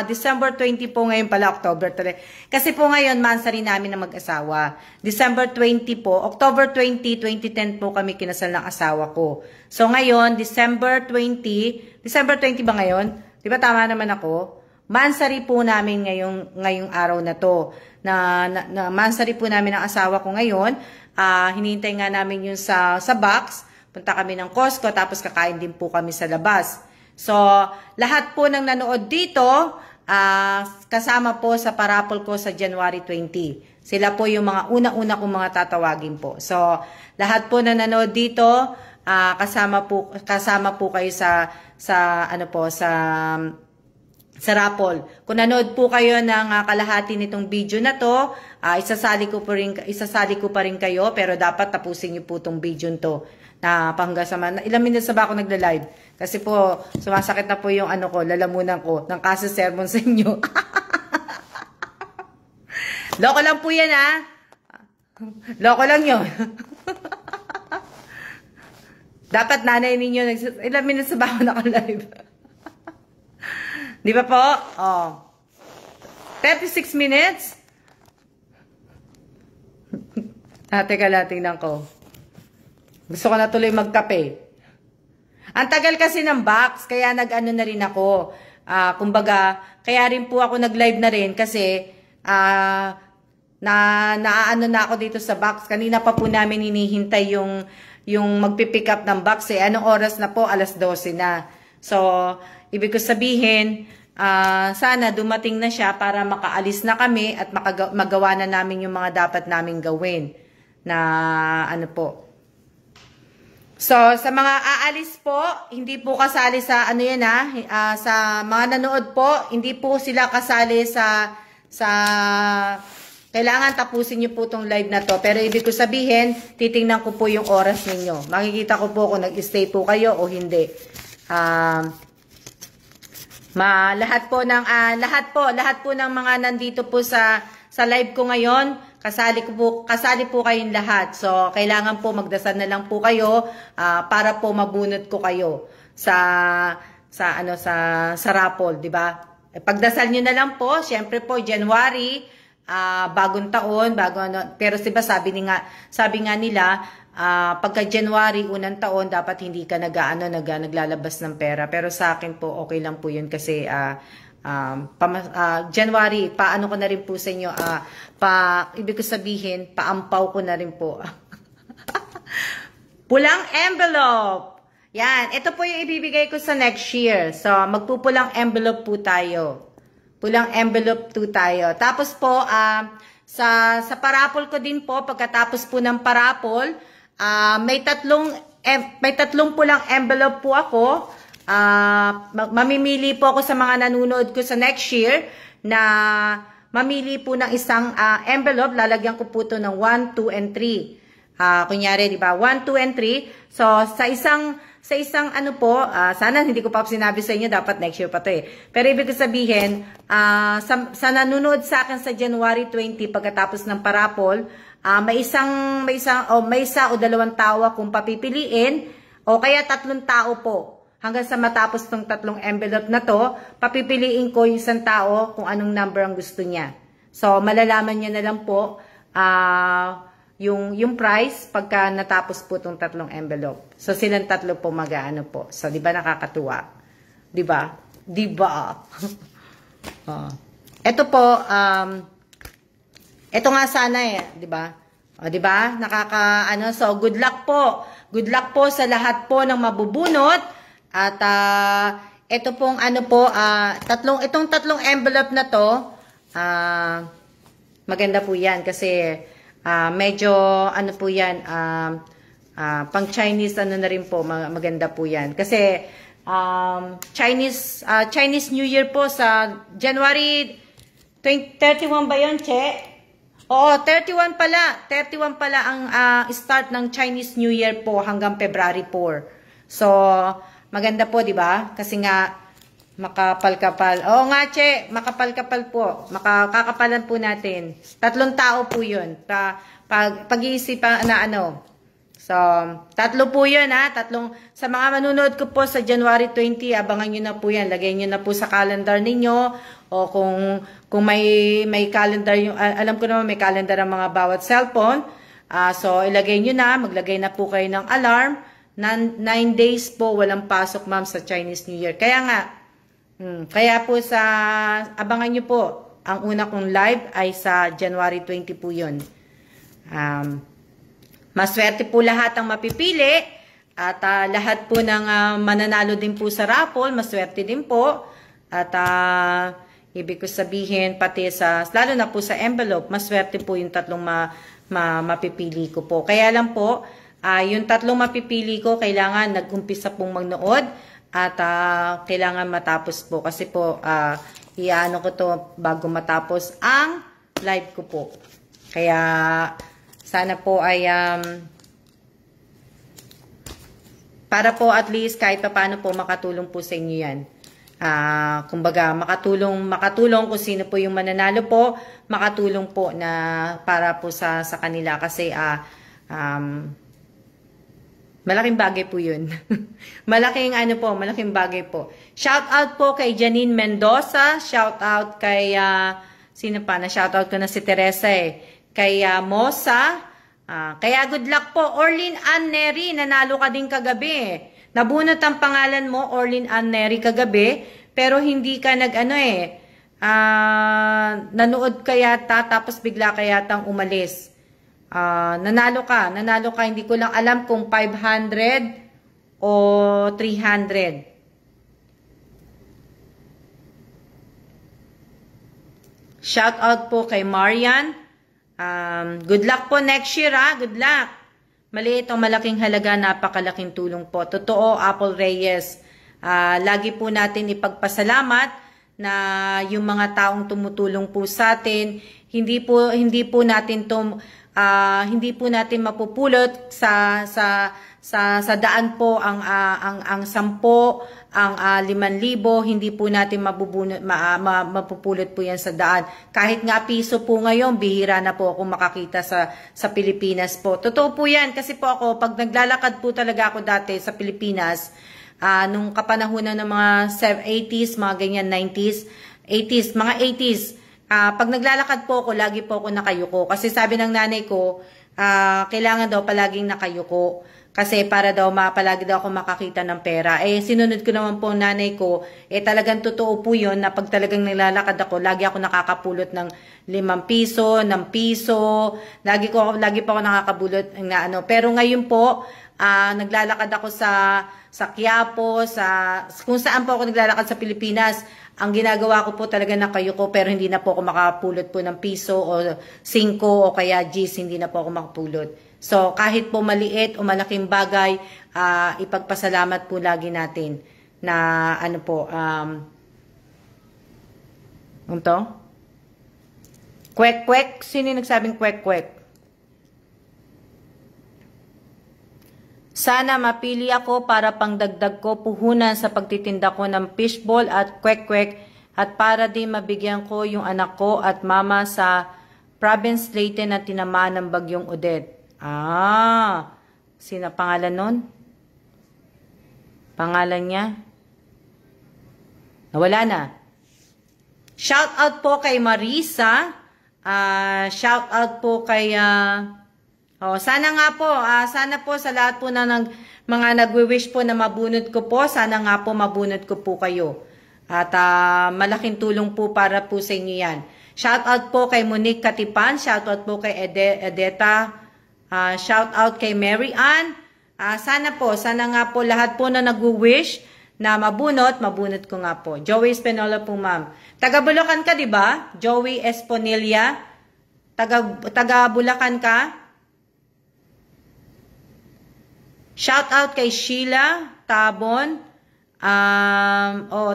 December 20 po ngayon pala, October 3. Kasi po ngayon, mansari namin na mag-asawa. December 20 po, October 20, 2010 po kami kinasal ng asawa ko. So ngayon, December 20 ba ngayon? Di ba tama naman ako? Mansari po namin ngayong araw na to. Na mansari po namin ang asawa ko ngayon. Hinihintay nga namin yun sa box. Punta kami ng Costco, tapos kakain din po kami sa labas. So, lahat po ng nanood dito, kasama po sa parapol ko sa January 20. Sila po yung mga una-una kong mga tatawagin po. So, lahat po na nanood dito, kasama po kayo sa raffle. Kung nanood po kayo ng kalahati nitong video na to, isasali ko pa rin kayo, pero dapat tapusin niyo po tong video to. Na pangga sa ilang minutes na ba ako nagla-live? Kasi po, sumasakit na po yung lalamunan ko ng kasa-sermon sa inyo. Loko lang po yan, Loko lang yun. Dapat nanay ninyo, ilang minutes na ba ako naka-live? Di ba po? 36 minutes? Teka lang, tingnan ko. Gusto ko na tuloy magkape. Ang tagal kasi ng box, kaya nag-ano na rin ako. Kumbaga, kaya rin po ako nag-live na rin kasi naano na ako dito sa box. Kanina pa po namin hinihintay yung magpipick up ng box. Anong oras na po? Alas 12 na. So, ibig ko sabihin, sana dumating na siya para makaalis na kami at magawa na namin yung mga dapat naming gawin. Na po. So, sa mga aalis po, hindi po kasali sa sa mga nanood po, hindi po sila kasali sa kailangan tapusin niyo po tong live na to. Pero ibig ko sabihin, titingnan ko po yung oras ninyo. Makikita ko po kung nag-stay po kayo o hindi. Lahat po ng mga nandito po sa live ko ngayon, kasali po kayong lahat. So, kailangan po magdasal na lang po kayo para po mabunot ko kayo sa raffle, di ba? Pagdasal niyo na lang po, syempre po January, bagong taon, pero diba sabi nga nila, pagka January, unang taon, dapat hindi ka naglalabas ng pera. Pero sa akin po, okay lang po yun kasi January, paano ko na rin po sa inyo, ibig ko sabihin, paampaw ko na rin po. Pulang envelope. Yan, ito po yung ibibigay ko sa next year. So, magpupulang envelope po tayo. Pulang envelope po tayo. Tapos po, sa parapol ko din po, pagkatapos po ng parapol, may tatlong pulang envelope po ako. Mamimili po ako sa mga nanonood ko sa next year na mamili po ng isang envelope. Lalagyan ko po ito ng 1, 2, and 3. Kunyari, di ba? 1, 2, and 3. So, sa isang sana hindi ko pa sinabi sa inyo, dapat next year pa to eh. Pero ibig sabihin, sa nanonood sa akin sa January 20 pagkatapos ng parapol, may isa o dalawang tao kung papipiliin, o kaya 3 tao po. Hanggang sa matapos tong 3 envelope na to, papipiliin ko yung isang tao kung anong number ang gusto niya. So, malalaman niya na lang po yung price pagka natapos po tong 3 envelope. So, silang 3 po mag-aano po. So, di ba nakakatuwa? Di ba? Di ba? Ito po, ito nga sana di ba? Di ba? So, good luck po. Good luck po sa lahat po ng mabubunot. At ito pong itong 3 envelope na to, maganda po yan kasi Medyo, ano po yan, pang Chinese, ano na rin po, maganda po yan. Kasi, Chinese New Year po sa January 31 ba yun, Che? Oo, 31 pala. 31 pala ang start ng Chinese New Year po hanggang February 4. So, maganda po, di ba? Kasi nga, makapal-kapal. Oo nga, Che, makapal-kapal po. Makakakapalan po natin. 3 tao po yun. Pag-iisipan na ano. So, 3 po yun, ha? 3. Sa mga manunood ko po sa January 20, abangan nyo na po yan. Lagay nyo na po sa calendar ninyo. O kung may calendar, alam ko naman may calendar ang mga bawat cellphone. So, ilagay nyo na. Maglagay na po kayo ng alarm. 9 days po, walang pasok, ma'am, sa Chinese New Year. Kaya nga, kaya po abangan nyo po, ang una kong live ay sa January 20 po yun. Maswerte po lahat ang mapipili at lahat po ng mananalo din po sa raffle, maswerte din po. At ibig ko sabihin, pati lalo na po sa envelope, maswerte po yung 3 mapipili ko po. Kaya lang po, yung 3 mapipili ko, kailangan nag-umpisa pong magnood at kailangan matapos po. Kasi po, iano ko to bago matapos ang live ko po. Kaya, sana po ay para po at least kahit pa paano po makatulong po sa inyo yan. Kumbaga, makatulong kung sino po yung mananalo po, makatulong po na para po sa kanila kasi malaking bagay po yun. malaking bagay po. Shout out po kay Janine Mendoza, shout out kay sino pa na shout out ko na si Teresa kay Mosa, kaya good luck po. Orlin Ann Neri, nanalo ka din kagabi. Nabunot ang pangalan mo, Orlin Ann Neri, kagabi, pero hindi ka nanood ka yata, tapos bigla ka yatang umalis. Nanalo ka, hindi ko lang alam kung 500 o 300. Shout out po kay Marian. Good luck po next year, good luck. Maliit o malaking halaga, napakalaking tulong po. Totoo, Apple Reyes. Lagi po natin ipagpasalamat na yung mga taong tumutulong po sa atin, hindi po natin mapupulot sa daan po ang 10, ang 5,000, hindi po natin mapupulot po yan sa daan. Kahit nga piso po ngayon, bihira na po ako makakita sa Pilipinas po. Totoo po yan, kasi po ako, pag naglalakad po talaga ako dati sa Pilipinas, nung kapanahunan ng mga 80s, mga ganyan, 90s, 80s, mga 80s, pag naglalakad po ako, lagi po ako nakayuko. Kasi sabi ng nanay ko, kailangan daw palaging nakayuko. Kasi para daw palagi daw ako makakita ng pera. Sinunod ko naman po nanay ko, talagang totoo po yun na pag talagang naglalakad ako, lagi ako nakakapulot ng 5 piso, ng piso. Lagi po ako nakakabulot ng ano. Pero ngayon po, naglalakad ako sa Quiapo, kung saan po ako naglalakad sa Pilipinas. Ang ginagawa ko po talaga nakayuko, pero hindi na po ako makapulot po ng piso o 5 o kaya G's, hindi na po ako makapulot. So, kahit po maliit o malaking bagay, ipagpasalamat po lagi natin na ano po, kwek-kwek? Sino yung nagsabing kwek-kwek? Sana mapili ako para pangdagdag ko puhunan sa pagtitinda ko ng fishball at kwek-kwek at para din mabigyan ko yung anak ko at mama sa province Leyte na tinamaan ng bagyong Odette. Sino pangalan nun? Pangalan niya? Nawala na. Shout out po kay Marisa. Shout out po kay sana nga po, sana po sa lahat po na mga nagwi-wish po na mabunot ko po, sana nga po mabunot ko po kayo. At malaking tulong po para po sa inyo yan. Shout out po kay Monique Katipan, shout out po kay Edeta, shout out kay Mary Ann. Sana nga po lahat po na nagwi-wish na mabunot ko nga po. Joey Espinola po, ma'am. Taga Bulacan ka, di ba? Joey Esponilia. Taga Bulacan ka? Shout out kay Sheila Tabon.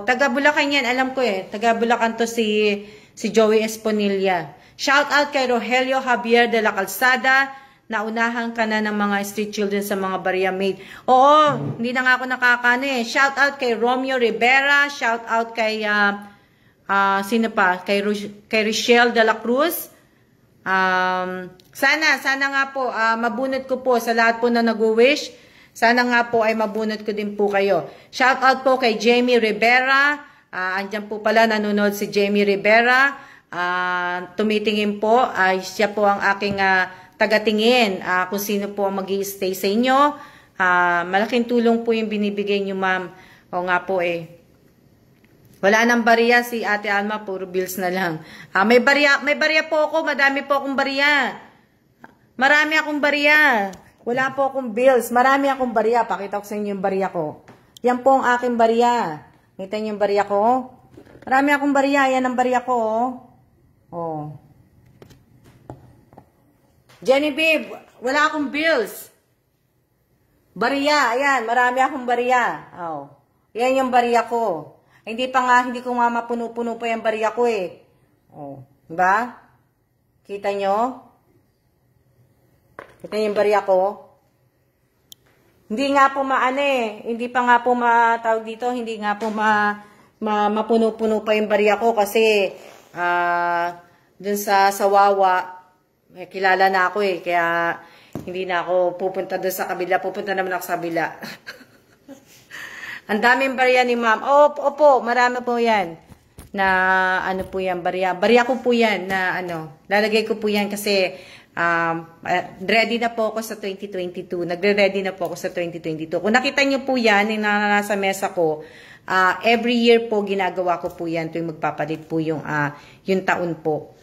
Taga Bulacan yan, alam ko eh. Taga Bulacan to si Joey Esponilla. Shout out kay Rogelio Javier de la Calzada. Naunahan ka na ng mga street children sa mga barya maid. Oo, hindi na nga ako nakakano eh. Shout out kay Romeo Rivera. Shout out kay, sino pa? Kay Richelle de la Cruz. Sana nga po, mabunot ko po sa lahat po na nag-wish. Sana nga po ay mabunot ko din po kayo. Shout out po kay Jamie Rivera. Andyan po pala nanonood si Jamie Rivera. Tumitingin po. Siya po ang aking tagatingin kung sino po ang mag-i-stay sa inyo. Malaking tulong po yung binibigay nyo, ma'am. O nga po eh. Wala nang barya si Ate Alma, puro bills na lang. May barya po ako, madami po akong barya. Marami akong barya. Wala po akong bills, marami akong barya. Pakita ko sa inyo yung barya ko. Yan po ang aking barya. Kita niyo yung barya ko? Marami akong barya, yan ang barya ko. Oh. Jenny babe, wala akong bills. Barya, ayan, marami akong barya. Oh. Yan yung barya ko. Hindi ko nga mapuno-puno pa yung barya ko eh. Oh, diba? Kita nyo? Kita yung barya ko? Hindi nga po hindi pa nga po matawag dito, hindi nga po mapuno-puno pa yung barya ko kasi dun sa Wawa, kilala na ako eh, kaya hindi na ako pupunta dun sa kabila, pupunta naman ako sa kabila. Ang daming barya ni ma'am. Opo, marami po yan. Na ano po yan, barya. Barya ko po yan na lalagay ko po yan kasi ready na po ako sa 2022. Nagre-ready na po ako sa 2022. Kung nakita nyo po yan, yung nasa mesa ko, every year po ginagawa ko po yan tuwing magpapalit po yung taon po.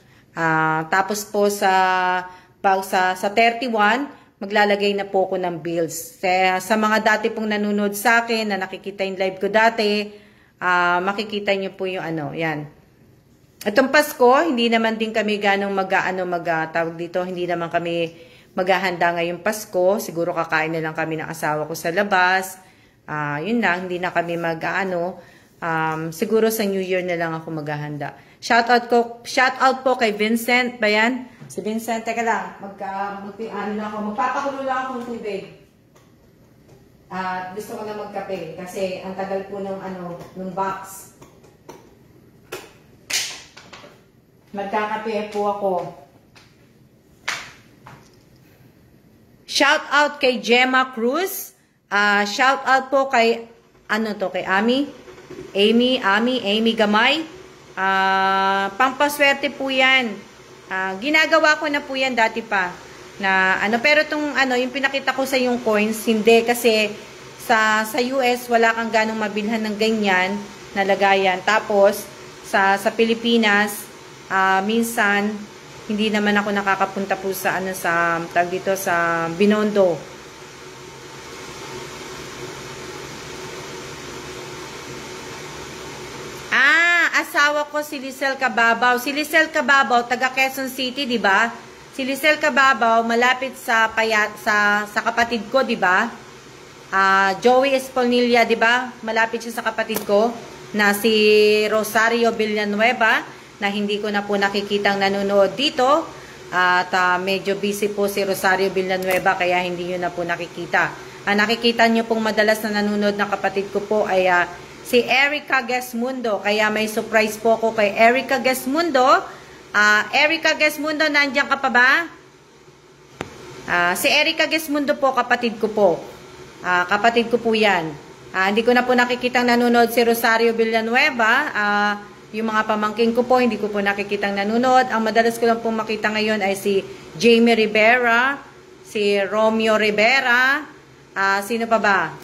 Tapos po sa 31, maglalagay na po ako ng bills. Sa mga dati pong nanonood sa akin, na nakikita yung live ko dati, makikita nyo po yung yan. Itong Pasko, hindi naman din kami ganong tawag dito, hindi naman kami maghahanda ngayong Pasko. Siguro kakain na lang kami ng asawa ko sa labas. Yun lang, hindi na kami siguro sa New Year na lang ako maghahanda. Shout out po kay Vincent, ba yan? Si Vincent, teka lang, magpapakulo lang ako ng tubig. Gusto ko na magkape kasi ang tagal po ng box. Magkakape po ako. Shout out kay Gemma Cruz. Shout out po kay kay Amy Gamay. Pampaswerte po yan. Ginagawa ko na po yan dati pa. Pero yung pinakita ko sa yung coins, hindi kasi sa US wala kang ganong mabilhan ng ganyan na lagayan. Tapos sa Pilipinas, minsan hindi naman ako nakakapunta po sa tawag dito sa Binondo. Asawa ko si Lisel Cababaw. Si Lisel Cababaw, taga Quezon City, di ba? Si Lisel Cababaw, malapit sa kapatid ko, di ba? Joey Esponilla, di ba? Malapit siya sa kapatid ko, na si Rosario Villanueva, na hindi ko na po nakikitang nanonood dito. At medyo busy po si Rosario Villanueva, kaya hindi nyo na po nakikita. Nakikita nyo pong madalas na nanonood na kapatid ko po ay si Erica Gesmundo. Kaya may surprise po ako kay Erica Gesmundo. Erica Gesmundo, nandiyan ka pa ba? Si Erica Gesmundo po, kapatid ko po. Kapatid ko po yan. Hindi ko na po nakikitang nanonood si Rosario Villanueva. Yung mga pamangking ko po, hindi ko po nakikitang nanonood. Ang madalas ko lang po makita ngayon ay si Jamie Rivera, si Romeo Rivera, sino pa ba?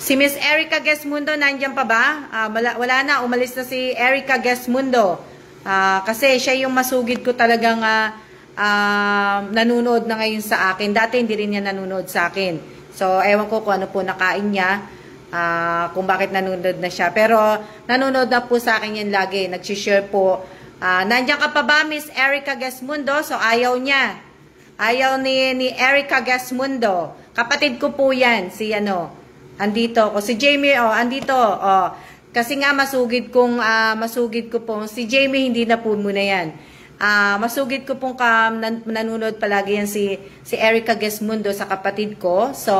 Si Miss Erica Gesmundo, nandiyan pa ba? Wala na, umalis na si Erica Gesmundo. Kasi siya yung masugid ko talagang nanonood na ngayon sa akin. Dati hindi rin niya nanonood sa akin. So, ewan ko kung ano po nakain niya. Kung bakit nanonood na siya. Pero, nanonood na po sa akin yan lagi. Nag-share po. Nandiyan ka pa ba, Miss Erica Gesmundo? So, ayaw niya. Ayaw ni Erica Gesmundo. Kapatid ko po yan. Si ano, andito ko. Si Jamie, andito. Kasi nga masugid ko po. Si Jamie, hindi na po muna yan. Masugid ko pong nanunod palagi yan si Erica Gesmundo sa kapatid ko. So,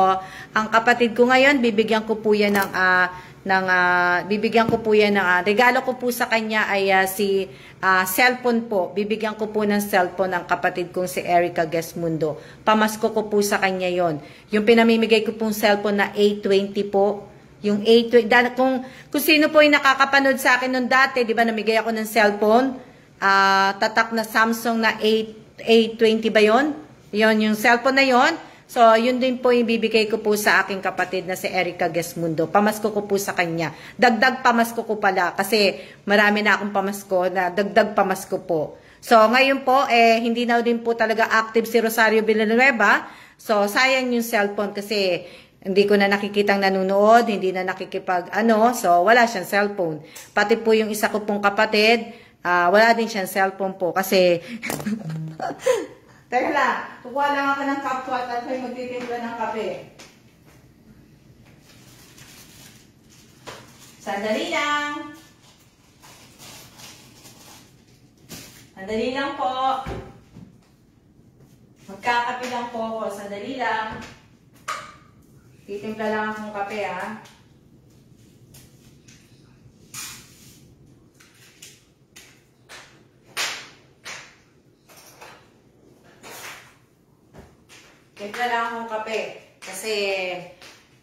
ang kapatid ko ngayon, bibigyan ko po yan regalo ko po sa kanya ay si cellphone po. Bibigyan ko po ng cellphone ang kapatid kong si Erica Gesmundo. Pamasko ko po sa kanya yon. Yung pinamimigay ko pong cellphone na A20 po. Yung A20, kung sino po yung nakakapanood sa akin nung dati, di ba namigay ako ng cellphone, tatak na Samsung na A20 ba yon? Yon yung cellphone na yon. So, yun din po yung bibigay ko po sa aking kapatid na si Erica Gesmundo. Pamasko ko po sa kanya. Dagdag pamasko ko pala kasi marami na akong pamasko na dagdag pamasko po. So, ngayon po, hindi na din po talaga active si Rosario Villanueva. So, sayang yung cellphone kasi hindi ko na nakikitang nanonood, hindi na so wala siyang cellphone. Pati po yung isa ko pong kapatid, wala din siyang cellphone po kasi... Teka lang, kukuha lang ako ng kapwa at ako'y magtitimpla ng kape. Sandali lang. Sandali lang po. Magkakape lang po ako. Sandali lang. Titimpla lang akong kape, ha. Timpla lang akong kape. Kasi,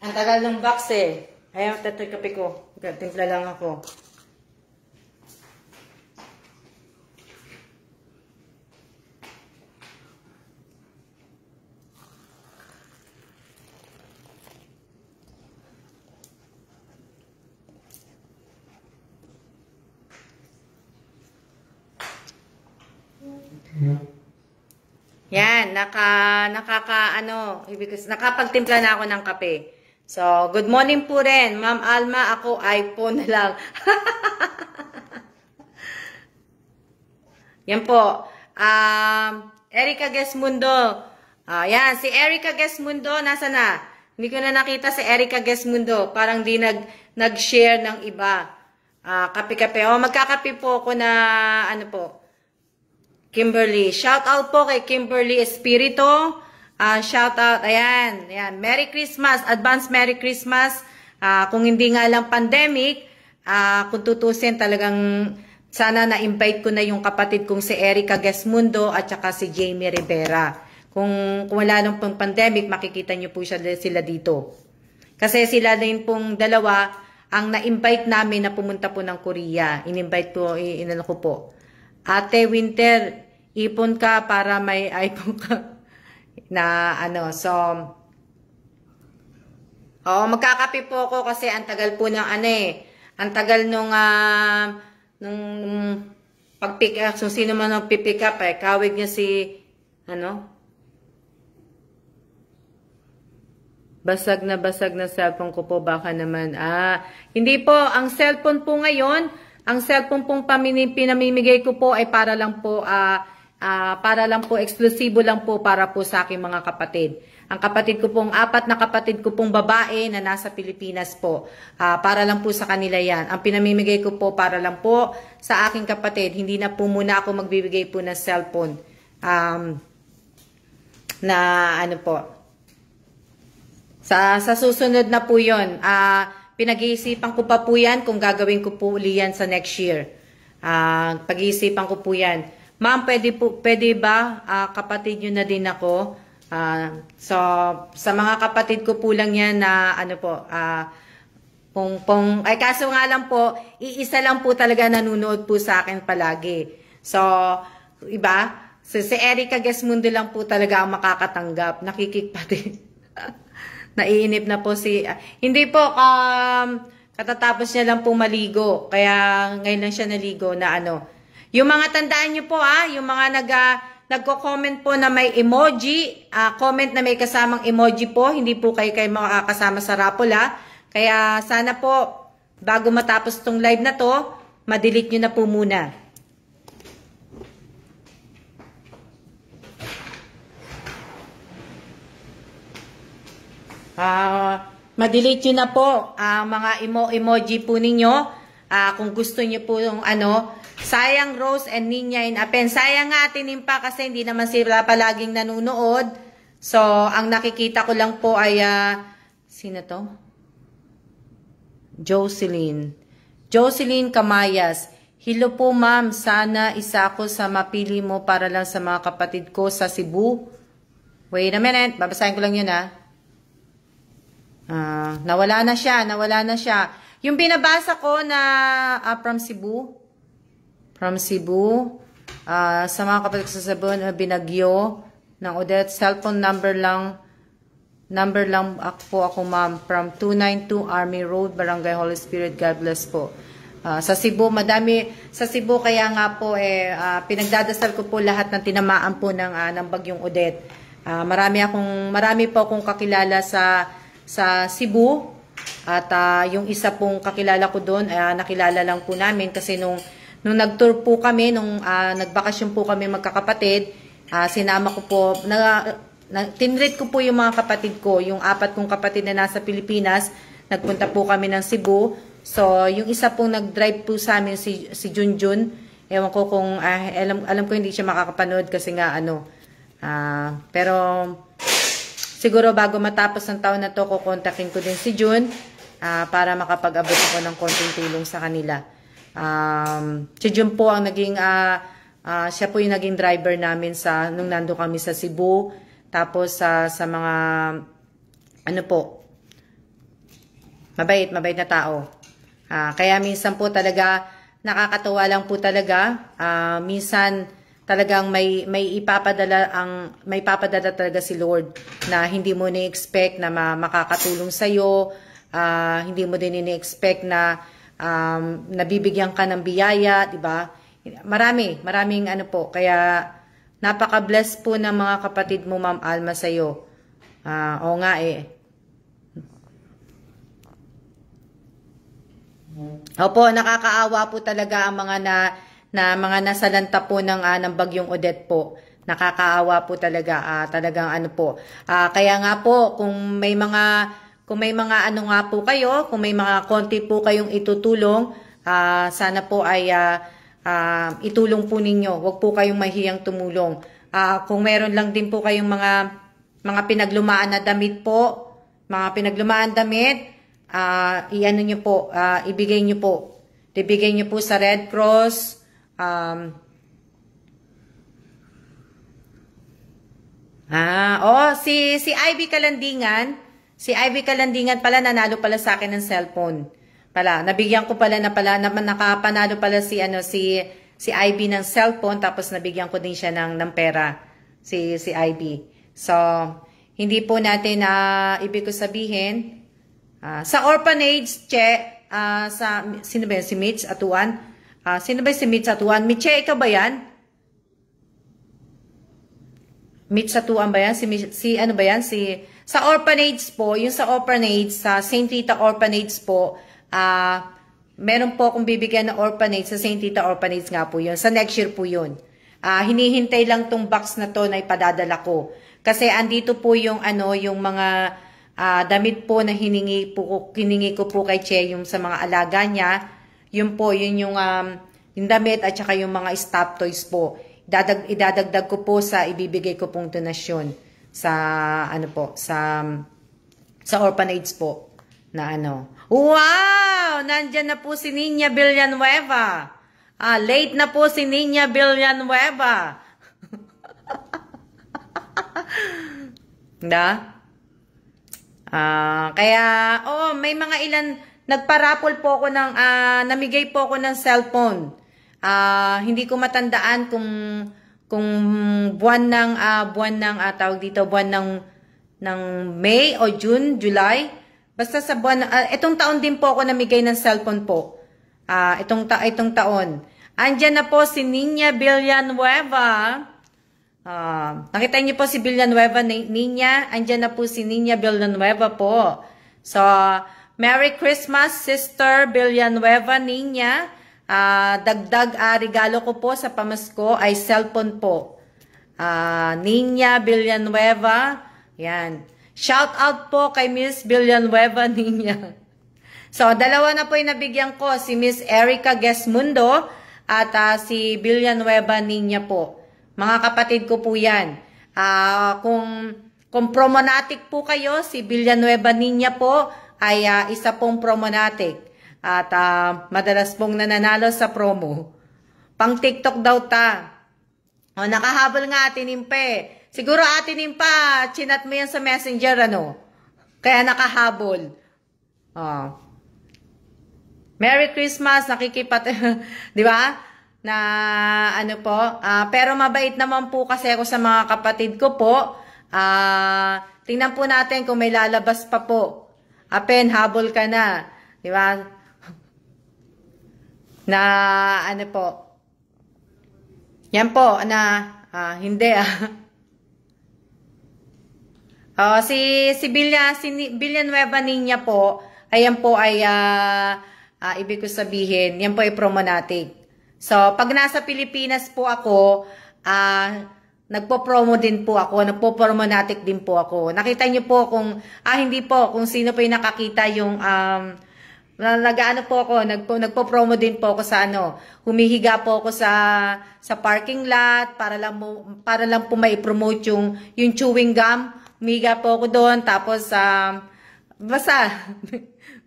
ang tagal ng box eh. Ayaw, ito yung kape ko. Timpla lang ako. Yan, nakapagtimpla na ako ng kape. So, good morning po rin, Ma'am Alma. Ako, iPhone na lang. Yan po. Erica Gesmundo. Yan, si Erica Gesmundo, nasa na? Hindi ko na nakita si Erica Gesmundo. Parang di nag-share ng iba. Kape-kape. Magkakape po ako na, ano po, Kimberly. Shout out po kay Kimberly Espirito. Shout out. Ayan. Ayan. Merry Christmas. Advance Merry Christmas. Kung hindi nga lang pandemic, kung tutusin talagang sana na-invite ko na yung kapatid kong si Erica Gesmundo at saka si Jamie Rivera. Kung wala nang pang pandemic, makikita nyo po sila dito. Kasi sila din pong dalawa ang na-invite namin na pumunta po ng Korea. In-invite po, inano ko po. Ate Winter, ipon ka para may iPhone ka. Na ano, so, magkakape po ako kasi ang tagal po ng ang tagal nung pag-pick up, so sino man ang pick up kawig niya si, basag na cellphone ko po, baka naman, hindi po, ang cellphone po ngayon, ang cellphone pong pinamimigay ko po ay para lang po, eksklusibo lang po para po sa aking mga kapatid. Ang kapatid ko pong, 4 na kapatid ko pong babae na nasa Pilipinas po, para lang po sa kanila yan. Ang pinamimigay ko po para lang po sa aking kapatid. Hindi na po muna ako magbibigay po ng cellphone. Na ano po. Sa susunod na po yun. Pinag-iisipan ko pa po yan kung gagawin ko po uli yan sa next year. Pag-iisipan ko po yan. Ma'am, pwede ba kapatid nyo na din ako? So, sa mga kapatid ko po lang yan na kaso nga lang po, iisa lang po talaga nanonood po sa akin palagi. So, iba? So, si Erica Gesmundo lang po talaga ang makakatanggap. Nakikipati. Naiinip na po hindi po, katatapos niya lang po maligo. Kaya ngayon lang siya naligo na Yung mga tandaan niyo po yung mga nagko-comment po na may emoji, comment na may kasamang emoji po, hindi po kayo makakasama sa raffle Kaya sana po, bago matapos tong live na to, ma-delete nyo na po muna. Ma-delete nyo na po ang mga emoji po ninyo. Kung gusto nyo po yung sayang Rose and Ninya in Apen. Sayang nga tinimpa kasi hindi naman sila palaging nanunood. So, ang nakikita ko lang po ay, sino to? Jocelyn Kamayas. Hello po ma'am, sana isa ako sa mapili mo para lang sa mga kapatid ko sa Cebu. Wait a minute, babasahin ko lang yun nawala na siya. Yung binabasa ko na from Cebu, sa mga kapatid ko sa Cebu na Binagyo ng Odette, cellphone number lang ako ma'am, from 292 Army Road, Barangay Holy Spirit. God bless po. Sa Cebu, madami sa Cebu, kaya nga po pinagdadasal ko po lahat ng tinamaan po ng bagyong Odette. Marami po akong kakilala sa Cebu, at yung isa pong kakilala ko doon, nakilala lang po namin kasi nung nag-tour po kami, nung nagbakasyon po kami magkakapatid, sinama ko po, tinreat ko po yung mga kapatid ko, yung 4 kong kapatid na nasa Pilipinas, nagpunta po kami ng Cebu. So, yung isa pong nag-drive po sa amin, si Junjun. Ewan ko kung, alam ko hindi siya makakapanood kasi nga pero, siguro bago matapos ang taon na to, kukontakin ko din si Jun, para makapag-abot ako ng konting tulong sa kanila. Si Jun po ang naging, siya po yung naging driver namin nung nando kami sa Cebu. Tapos, sa mga, mabait na tao. Kaya minsan po talaga, nakakatuwa lang po talaga. Minsan talagang may ipapadala talaga si Lord na hindi mo ni-expect na makakatulong sa iyo, hindi mo din ni-expect na nabibigyan ka ng biyaya, di ba? Maraming po. Kaya napaka-bless po ng mga kapatid mo, Ma'am Alma, sa iyo. Oo nga Opo, nakakaawa po talaga ang mga mga nasalanta po ng bagyong Odette po. Nakakaawa po talaga, talagang po. Kaya nga po, kung may mga nga po kayo, kung may mga konti po kayong itutulong, sana po ay itulong po ninyo. Huwag po kayong mahiyang tumulong. Kung meron lang din po kayong mga pinaglumaan na damit po, iano nyo po, ibigay nyo po. Ibigay nyo po sa Red Cross. Si Ivy Kalandingan. Si Ivy Kalandingan pala, nanalo pala sa akin ng cellphone. Nabigyan ko pala nakapanalo pala si Ivy ng cellphone, tapos nabigyan ko din siya ng pera. Si Ivy. So, hindi po natin, ibig ko sabihin, sa orphanage, sino ba yan? Si Mitch Atuan? Sino ba si Mitch Atuan? Mitch, ikaw ba yan? Mitch Atuan ba yan? Ano ba yan? Sa orphanage po, yung sa orphanage, sa St. Rita Orphanage po, meron po akong bibigyan ng orphanage, sa St. Rita Orphanage nga po yun. Sa next year po yun. Hinihintay lang tong box na to na ipadadala ko. Kasi andito po yung yung mga damit po na hiningi ko po kay Che, yung sa mga alaga niya. Yun yung damit at saka yung mga stuffed toys po. Idadagdag ko po sa ibibigay ko pong donasyon sa sa orphanage po na Wow! Nandyan na po si Ninya Villanueva. Late na po si Ninya Villanueva. Kaya, may mga ilan, nagparapol po ako namigay po ako ng cellphone. Hindi ko matandaan kung buwan ng May o June, July. Basta sa buwan, itong taon din po ako namigay ng cellphone po. Itong taon. Andyan na po si Ninya Villanueva. Nakita niyo po si Villanueva, Ninya. Andyan na po si Ninya Villanueva po. So, Merry Christmas, Sister Villanueva, Ninya. Dagdag regalo ko po sa pamasko ay cellphone po. Ninya Villanueva. Yan. Shout out po kay Miss Villanueva Niña. So, dalawa na po yung nabigyan ko, si Miss Erica Gesmundo at si Villanueva Niña po. Mga kapatid ko po yan. Kung promonatic po kayo, si Villanueva Niña po ay isa pong promonatic. At madalas pong nananalo sa promo. Pang TikTok daw ta. O, nakahabol nga Ate Nimpa. Siguro Ate Nimpa, chinat mo yan sa messenger, ano? Kaya nakahabol. Merry Christmas, di ba? Na ano po, pero mabait naman po kasi ako sa mga kapatid ko po. Tingnan po natin kung may lalabas pa po. Apen, habol ka na. Di ba? Na ano po. Yan po, hindi si Villanueva Niña po, ayan po ay ibig ko sabihin, yan po ay promonatic. So, pag nasa Pilipinas po ako, nagpo-promo din po ako, nagpo-promonatic din po ako. Nakita niyo po kung, hindi po, kung sino po yung nakakita yung, nag-ano po ako, nagpo-promo din po ako sa humihiga po ako sa parking lot, para lang po mai-promote yung chewing gum. Humihiga po ako doon, tapos, basta,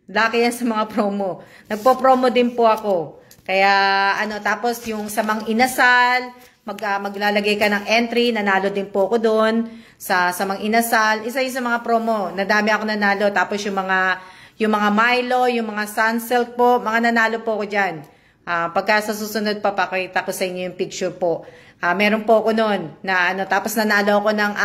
laki yan sa mga promo. Nagpo-promo din po ako. Kaya, tapos yung sa mga inasal, maglalagay ka ng entry, nanalo din po ako doon. Sa mga inasal, isa yung sa mga promo, nadami ako nanalo. Tapos yung mga Milo, yung mga Sunsilk po, mga nanalo po ako dyan. Pagka sa susunod papakita ko sa inyo yung picture po. Meron po ako noon, na tapos nanalo ako ng,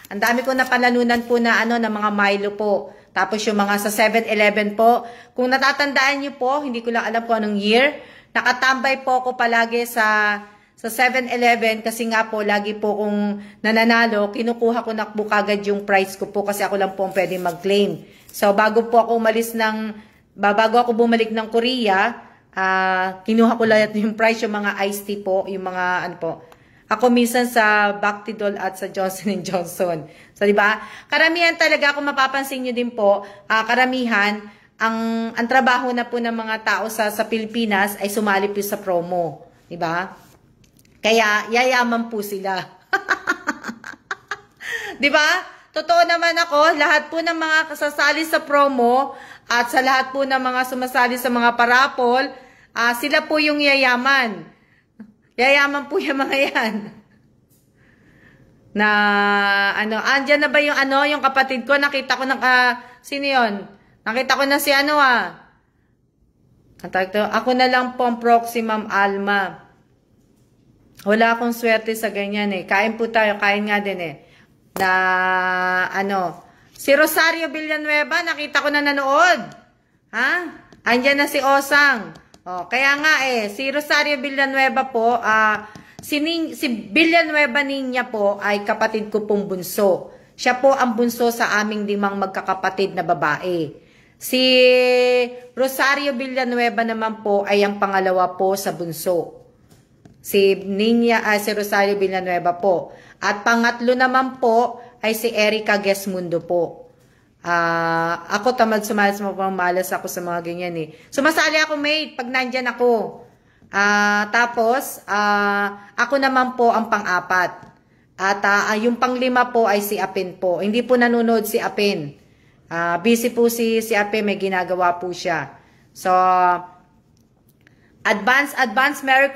ang dami ko napalanunan po na ng mga Milo po. Tapos yung mga sa 7-Eleven po, kung natatandaan niyo po, hindi ko lang alam kung anong year, nakatambay po ako palagi sa 7-Eleven kasi nga po, lagi po kung nananalo, kinukuha ko na po kagad yung price ko po kasi ako lang po ang pwede mag-claim. So, bago ako bumalik ng Korea, kinuha ko lang yung price, yung mga iced tea po, yung mga ako minsan sa Bactidol at sa Johnson & Johnson. So, di ba? Karamihan talaga, kung mapapansin nyo din po, karamihan, ang trabaho na po ng mga tao sa Pilipinas ay sumali po sa promo. Di ba? Kaya, yayaman po sila. Di ba? Totoo naman ako, lahat po ng mga kasasali sa promo at sa lahat po ng mga sumasali sa mga parapol, sila po yung yayaman. Yayaman po yung mga yan. Na, andyan na ba yung yung kapatid ko, nakita ko sino yun? Nakita ko na si ako na lang po ang proxy, Ma'am Alma. Wala akong swerte sa ganyan Kain po tayo, kain nga din Na, si Rosario Villanueva, nakita ko na nanood. Andyan na si Osang. Kaya nga si Rosario Villanueva po, si Villanueva Niña po ay kapatid ko pong bunso. Siya po ang bunso sa aming 5 magkakapatid na babae. Si Rosario Villanueva naman po ay ang pangalawa po sa bunso. Si Rosario Villanueva po. At pangatlo naman po ay si Erica Gesmundo po. Ako tamad sumalas malas ako sa mga ganyan Sumasali ako mate pag nandyan ako. Tapos ako naman po ang pang-4. At yung pang-5 po ay si Apin po. Hindi po nanonood si Apin. Busy po si Apin, may ginagawa po siya. So advance Merry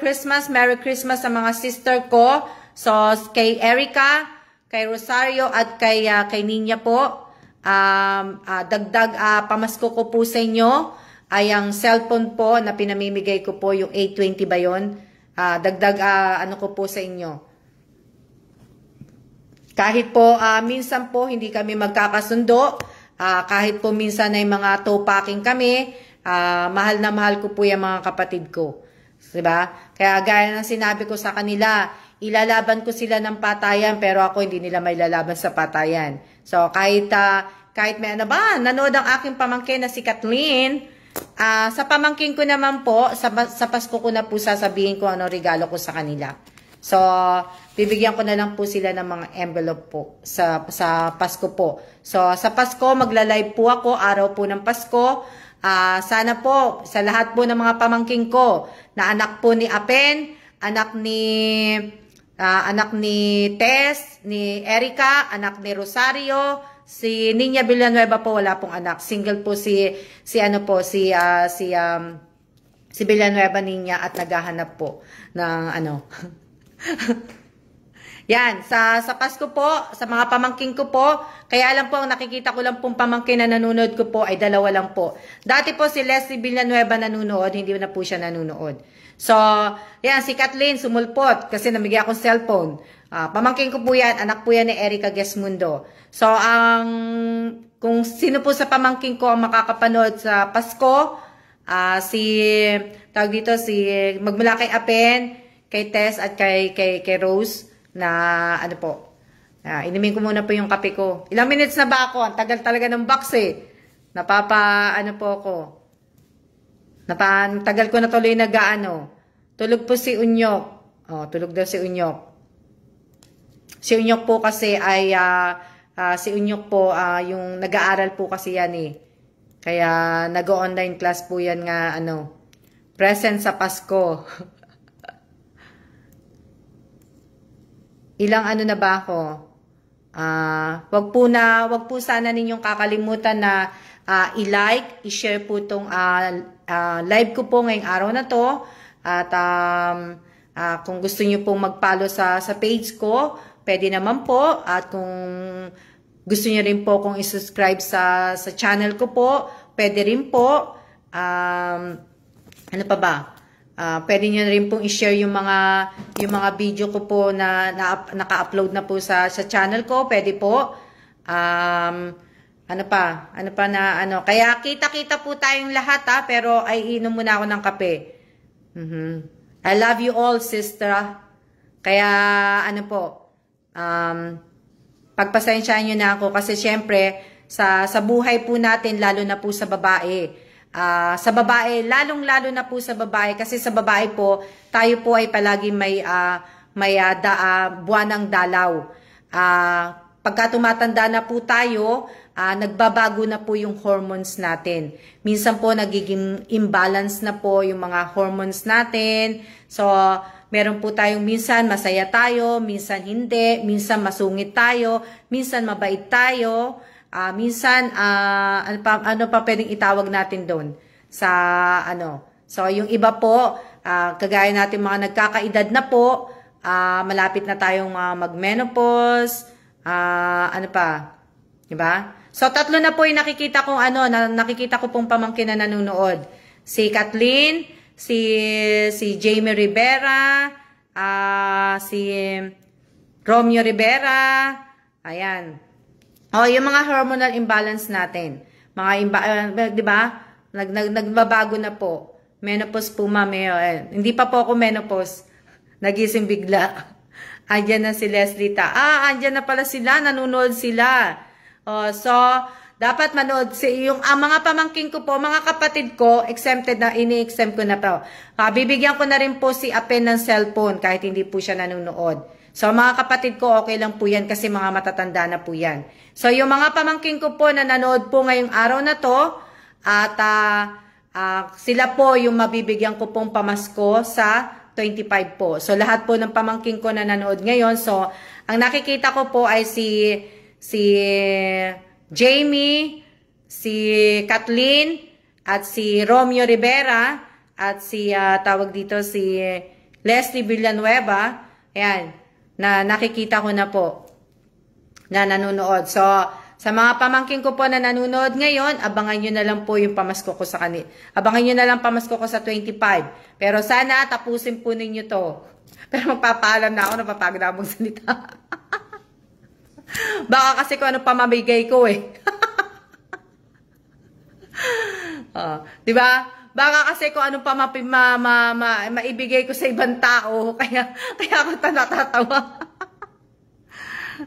Christmas sa mga sister ko. So kay Erica, kay Rosario at kay Niña po. Dagdag pamasko ko po sa inyo ay ang cellphone po na pinamimigay ko po, yung A20 ba yun? Dagdag ko po sa inyo. Kahit po minsan po hindi kami magkakasundo, kahit po minsan ay mga topaking kami, mahal na mahal ko po yung mga kapatid ko. Diba? Kaya gaya ng sinabi ko sa kanila, ilalaban ko sila ng patayan pero ako hindi nila may lalaban sa patayan. So kahit may nanood ang aking pamangkin na si Kathleen, sa pamangkin ko naman po, sa Pasko ko na po sasabihin ko ano regalo ko sa kanila. So, bibigyan ko na lang po sila ng mga envelope po sa Pasko po. So, sa Pasko, magla-live po ako, araw po ng Pasko. Sana po, sa lahat po ng mga pamangking ko, na anak po ni Apen, anak ni Tess, ni Erica, anak ni Rosario, si Niña Villanueva po, wala pong anak. Single po si Villanueva Niña at naghahanap po ng Yan, sa Pasko po, sa mga pamangkin ko po, kaya lang po, ang nakikita ko lang pong pamangkin na nanonood ko po ay 2 lang po. Dati po si Leslie Villanueva nanonood, hindi na po siya nanonood. So, yan, si Kathleen sumulpot kasi namigay akong cellphone. Pamangkin ko po yan, anak po yan ni Erica Gesmundo. So, kung sino po sa pamangkin ko ang makakapanood sa Pasko, magmula kay Apen, kay Tess at kay Rose, na inumin ko muna po yung kape ko. Ilang minutes na ba ako? Ang tagal talaga ng box eh. Tagal ko na tuloy tulog po si Unyok. Tulog daw si Unyok. Si Unyok po kasi ay, yung nag-aaral po kasi yan eh. Kaya nag-online class po yan nga, present sa Pasko. Ilang na ba ako? Wag po sana ninyong kakalimutan na i-like, i-share po tong live ko po ngayong araw na to. At kung gusto niyo pong mag-follow sa page ko, pwede naman po. At kung gusto niyo rin po kung i-subscribe sa channel ko po, pwede rin po. Ano pa ba? Pwede nyo rin pong i-share yung mga video ko po na naka-upload na po sa channel ko. Pwede po. Kaya kita-kita po tayong lahat pero ay inom muna ako ng kape. I love you all, sister. Kaya pagpasensyaan nyo na ako kasi syempre sa buhay po natin, lalo na po sa babae, lalong-lalo na po sa babae kasi sa babae po, tayo po ay palagi may buwanang dalaw. Pagka tumatanda na po tayo, nagbabago na po yung hormones natin. Minsan po nagiging imbalance na po yung mga hormones natin. So, meron po tayong minsan masaya tayo, minsan hindi, minsan masungit tayo, minsan mabait tayo. Minsan, ano pa pwedeng itawag natin doon? So, yung iba po, kagaya natin mga nagkakaedad na po, malapit na tayong mag-menopause, diba? So, 3 na po yung nakikita ko pong pamangkin na nanonood. Si Kathleen, si Jamie Rivera, si Romeo Rivera, ayan. Yung mga hormonal imbalance natin. Di ba? Nagbabago na po. Menopause po, mami. Hindi pa po ako menopause. Nagising bigla. Andyan na si Leslie ta. Andyan na pala sila. Nanonood sila. So, dapat manood. Yung mga pamangking ko po, mga kapatid ko, exempted na, ini-exempt ko na po. Bibigyan ko na rin po si Apen ng cellphone kahit hindi po siya nanonood. So, mga kapatid ko, okay lang po yan kasi mga matatanda na po yan. So, yung mga pamangking ko po na nanood po ngayong araw na to, at sila po yung mabibigyan ko pong pamasko sa 25 po. So, lahat po ng pamangking ko na nanood ngayon. So, ang nakikita ko po ay si Jamie, si Kathleen, at si Romeo Rivera, at si Leslie Villanueva. Ayan. Na nakikita ko na po na nanonood. So, sa mga pamangkin ko po na nanonood ngayon, abangan nyo na lang po yung pamasko ko sa kanila. Abangan nyo na lang pamasko ko sa 25. Pero sana tapusin po ninyo to. Pero magpapaalam na ako, napapagod na akong salita. Baka kasi kung ano pamamigay ko eh. Diba? Baka kasi kung anong maibigay ko sa ibang tao, kaya ako natatawa.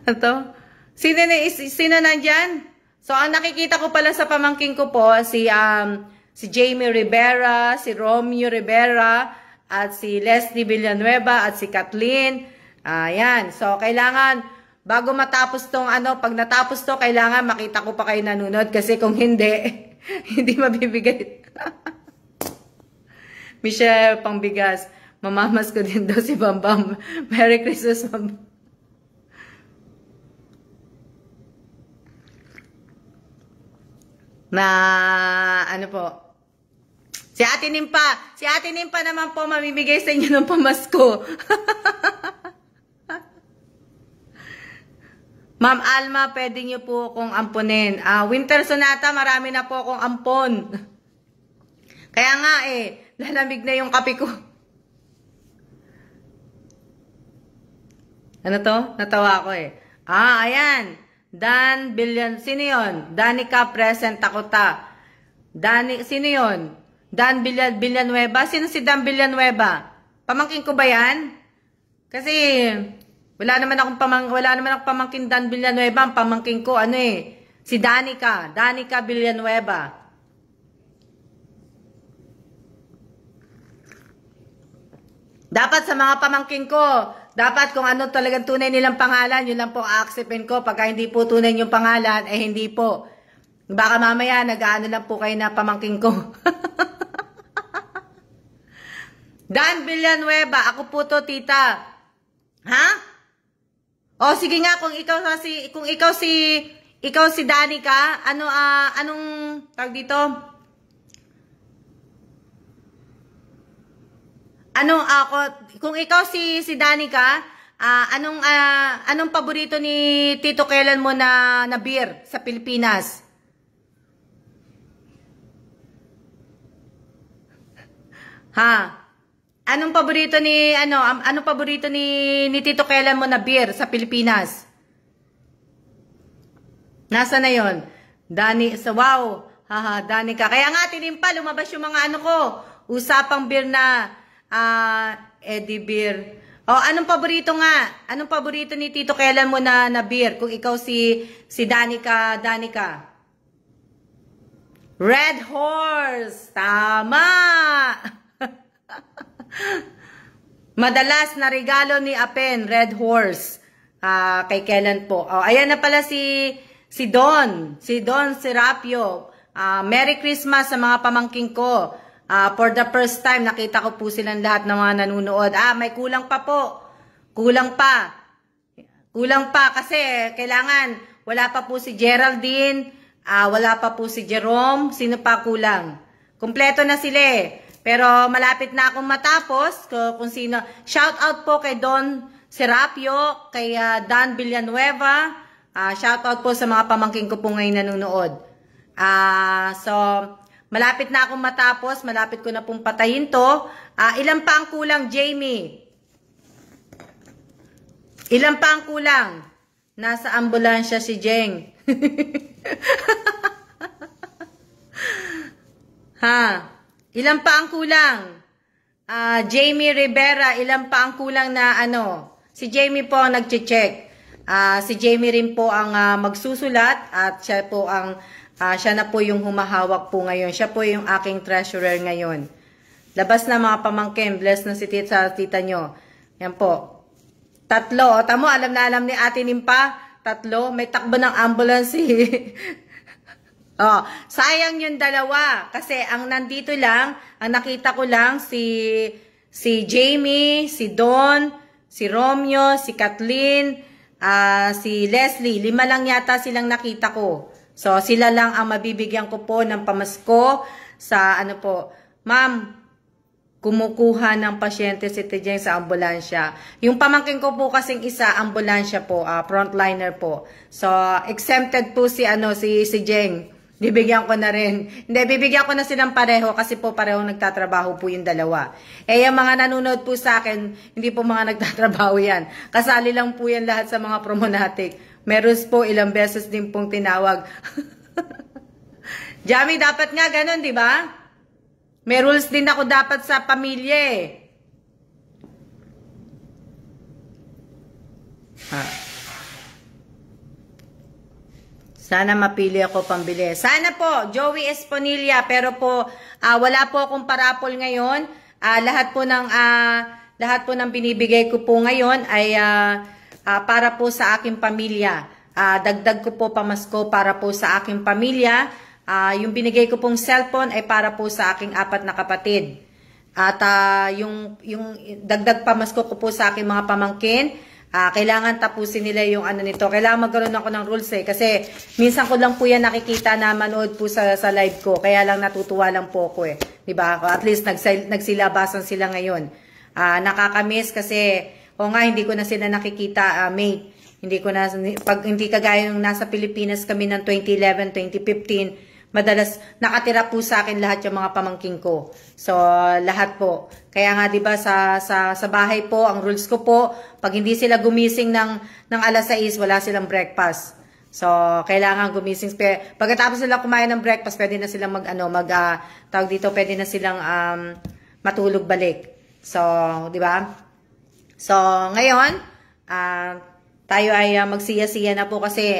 Ito. Sino nandyan? So, ang nakikita ko pala sa pamangking ko po, si Jamie Rivera, si Romeo Rivera, at si Leslie Villanueva, at si Kathleen. Ayan. So, kailangan, bago matapos tong pag natapos to, kailangan makita ko pa kayo nanonood. Kasi kung hindi, hindi mabibigay. Michelle, pangbigas. Mamamas ko din daw si Bambam. Merry Christmas, Bambam. Ano po? Si Ate Nimpa naman po mamimigay sa inyo ng pamasko. Ma'am Alma, pwede niyo po akong amponin. Winter Sonata, marami na po akong ampon. Kaya nga lalamig na yung kape ko. Ano to? Natawa ako ayan. Dan Billion, sino yun? Danica present Takota. Sino yun? Dan Villanueva? Sino si Dan Villanueva? Pamangkin ko ba yan? Kasi wala naman akong pamangkin Dan Villanueva. Ang pamangkin ko si Danica Villanueva. Dapat sa mga pamangkin ko, dapat kung ano talagang tunay nilang pangalan, yun lang po a-acceptin ko. Pagka hindi po tunay yung pangalan, hindi po. Baka mamaya nag-ano lang po kayo na pamangkin ko. Dan Villanueva, ako po to, tita. Ha? O sige nga, kung ikaw si Danica, anong tawag dito? Kung ikaw si Danica, anong paborito ni Tito Kailan mo na beer sa Pilipinas? Ha? Anong paborito ni Tito Kailan mo na beer sa Pilipinas? Nasa na 'yon? Wow. Haha, Danica. Kaya nga tinimpa lumabas yung mga usapang beer na Eddie Beer. Anong paborito nga? Anong paborito ni Tito Kailan mo na beer? Kung ikaw si Danica. Red Horse. Tama! Madalas na regalo ni Apen, Red Horse. Kay Kailan po. Ayan na pala si Don. Si Don Serapio. Merry Christmas sa mga pamangking ko. For the first time, nakita ko po silang lahat ng mga nanunood. May kulang pa po. Kulang pa kasi kailangan, wala pa po si Geraldine, wala pa po si Jerome. Sino pa kulang? Kumpleto na sila Pero malapit na akong matapos kung sino. Shout out po kay Don Serapio, kay Dan Villanueva. Shout out po sa mga pamangking ko po ngayon nanunood. So, malapit na akong matapos. Malapit ko na pong patayin to. Ilan pa ang kulang, Jamie? Ilan pa ang kulang? Nasa ambulansya si Jeng. Ilan pa ang kulang? Jamie Rivera, ilan pa ang kulang na Si Jamie po ang nagche-check. Si Jamie rin po ang magsusulat at siya po ang siya na po yung humahawak po ngayon. Siya po yung aking treasurer ngayon. Labas na mga pamangkin. Bless na si tita nyo. Yan po. 3. Tamo, alam na alam ni Ate Nimpa. 3. May takbo ng ambulance sayang yung 2. Kasi ang nandito lang, ang nakita ko lang si Jamie, si Don, si Romeo, si Kathleen, si Leslie. 5 lang yata silang nakita ko. So, sila lang ang mabibigyan ko po ng pamasko sa Ma'am, kumukuha ng pasyente si Tijeng sa ambulansya. Yung pamangkin ko po kasing isa, ambulansya po, frontliner po. So, exempted po si Jeng. Bibigyan ko na rin. Hindi, bibigyan ko na silang pareho kasi po pareho nagtatrabaho po yung 2. Yung mga nanonood po sa akin, hindi po mga nagtatrabaho yan. Kasali lang po yan lahat sa mga promonatic. Meron po ilang beses din pong tinawag. Jami, dapat nga ganun, di ba? May rules din ako dapat sa pamilya Sana mapili ako pambili. Sana po, Joey Esponilla. Pero po, wala po akong parapol ngayon. Lahat po ng binibigay ko po ngayon ay para po sa aking pamilya. Dagdag ko po pamasko para po sa aking pamilya. Yung binigay ko pong cellphone ay para po sa aking 4 na kapatid. At yung dagdag pamasko ko po sa aking mga pamangkin, kailangan tapusin nila yung ano nito. Kailangan magkaroon ako ng rules kasi minsan ko lang po yan nakikita na manood po sa live ko. Kaya lang natutuwa lang po ako eh. Diba? At least nagsilabasan sila ngayon. Nakakamiss kasi hindi ko na sila nakikita, mate. Hindi ko na, pag hindi kagaya yung nasa Pilipinas kami ng 2011, 2015, madalas nakatira po sa akin lahat yung mga pamangking ko. So, lahat po. Kaya nga 'di ba sa bahay po, ang rules ko po, pag hindi sila gumising ng alas 6, wala silang breakfast. So, kailangan gumising. Pagkatapos sila kumain ng breakfast, pwede na silang tawag dito, pwede na silang matulog balik. So, 'di ba? So, ngayon, tayo ay magsiya-siya na po kasi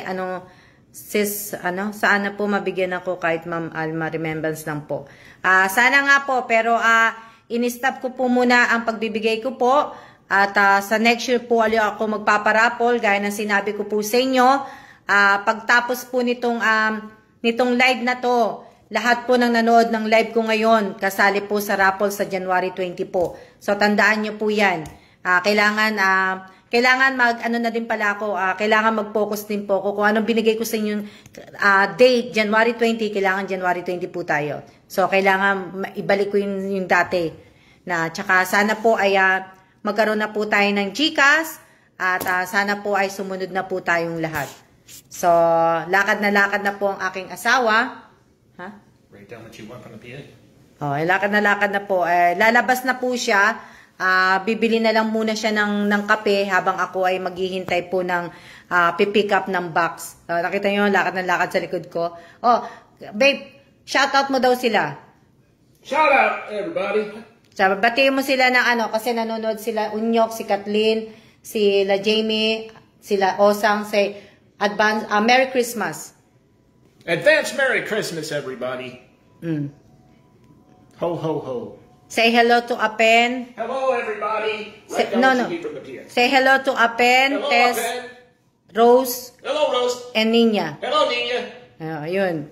saan na po mabigyan ako kahit Ma'am Alma remembrance lang po. Sana nga po, pero in-stop ko po muna ang pagbibigay ko po. At sa next year po ako magpaparapol, gaya ng sinabi ko po sa inyo. Pagtapos po nitong live na to, lahat po ng nanood ng live ko ngayon, kasali po sa raffle sa January 20 po. So tandaan nyo po yan. Kailangan na din pala ako, kailangan mag-focus din po ako kung anong binigay ko sa inyong date, January 20, kailangan January 20 po tayo. So, kailangan ibalik ko yung dati. Tsaka sana po ay magkaroon na po tayo ng GCash at sana po ay sumunod na po tayong lahat. So, lakad na po ang aking asawa. Write down what you want from the PA. Lakad na po. Lalabas na po siya. Bibili na lang muna siya ng kape habang ako ay maghihintay po ng pipick up ng box. Nakita niyo, lakad sa likod ko. Babe, shout out mo daw sila. Shout out, everybody. Batiin mo sila ng kasi nanonood sila Unyok, si Kathleen, sila Jamie, sila Osang, say advance Merry Christmas. Advance Merry Christmas, everybody. Ho, ho, ho. Say hello to Apen. Hello, everybody. Say hello to Apen, Hello, Tess, Apen. Rose, Hello, Rose. and Nina. Hello, Nina. Ayun.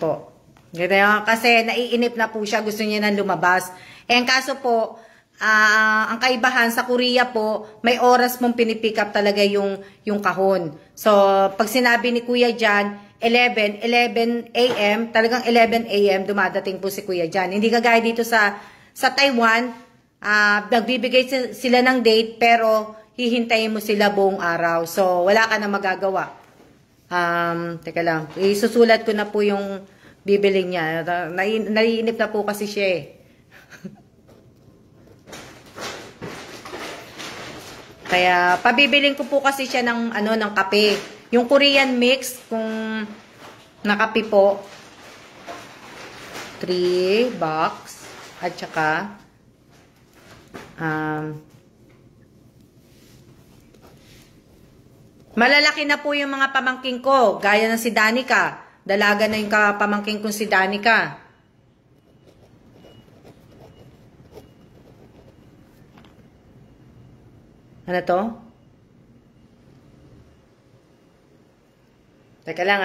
Po. Kasi naiinip na po siya. Gusto niya nang lumabas. Ang kaso po, ang kaibahan sa Korea po, may oras mong pinipick up talaga yung kahon. So, pag sinabi ni Kuya Jan, 11 a.m., talagang 11 a.m. dumadating po si Kuya Jan. Hindi kagaya dito sa Taiwan, nagbibigay sila ng date pero hihintayin mo sila buong araw. So, wala ka na magagawa. Teka lang, isusulat ko na po yung bibiling niya. Naiinip na po kasi siya eh. Kaya, pabibiling ko po kasi siya ng kape. Yung Korean mix, kung nakapi po, 3 box, at saka, malalaki na po yung mga pamangking ko, gaya ng si Danica. Dalaga na yung pamangking kong si Danica. Ano to? Teka lang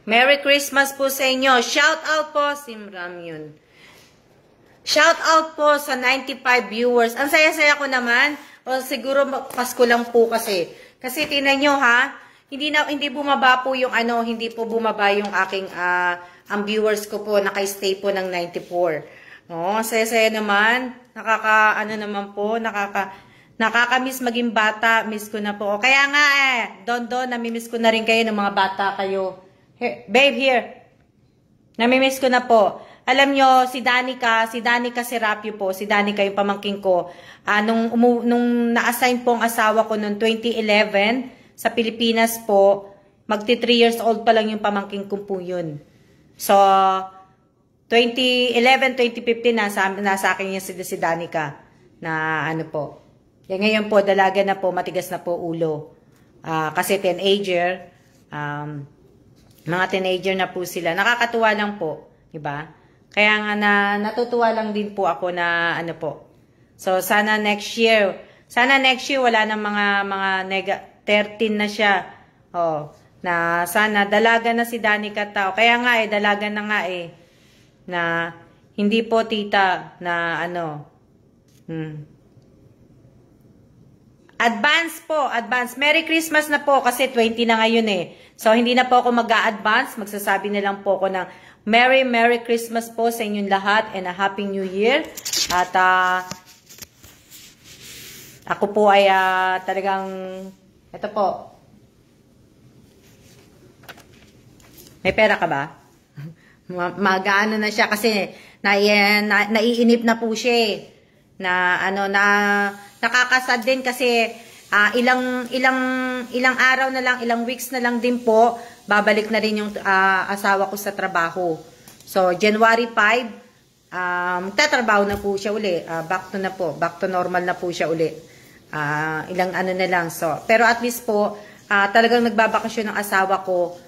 Merry Christmas po sa inyo. Shout out po, Simram yun. Shout out po sa 95 viewers. Ang saya-saya ko naman. O siguro Pasko lang po kasi. Kasi tingnan nyo hindi bumaba po yung hindi po bumaba yung aking ang viewers ko po naka-stay po ng 94. Saya-saya naman. Nakaka-miss maging bata. Miss ko na po. Kaya nga Don, namimiss ko na rin kayo ng mga bata kayo. Here, babe, here. Namimiss ko na po. Alam nyo, si Danica Serapio po, si Danica yung pamangking ko, nung na-assign po ang asawa ko noong 2011 sa Pilipinas po, magti 3 years old pa lang yung pamangking ko po yun. So, 2011, 2015, nasa akin yung si Danica na po. Yan ngayon po, dalaga na po, matigas na po ulo. Kasi teenager, mga teenager na po sila. Nakakatuwa lang po, diba? Kaya nga natutuwa lang din po ako na ano po. So sana next year wala na mga 13 na siya. Oh, na sana dalaga na si Danica Tao. Kaya nga dalaga na nga na hindi po tita na ano. Advance. Merry Christmas na po kasi 20 na ngayon So, hindi na po ako mag-a-advance. Magsasabi na lang po ako ng Merry Christmas po sa inyong lahat and a Happy New Year. At, ako po ay talagang, ito po. May pera ka ba? Mag-ano na siya kasi naiinip na po siya nakakasad din kasi ilang araw na lang, ilang weeks na lang din po, babalik na rin yung asawa ko sa trabaho. So, January 5, magtatrabaho na po siya uli. Back to normal na po siya uli. Ilang ano na lang. So, pero at least po, talagang nagbabakasyon ng asawa ko.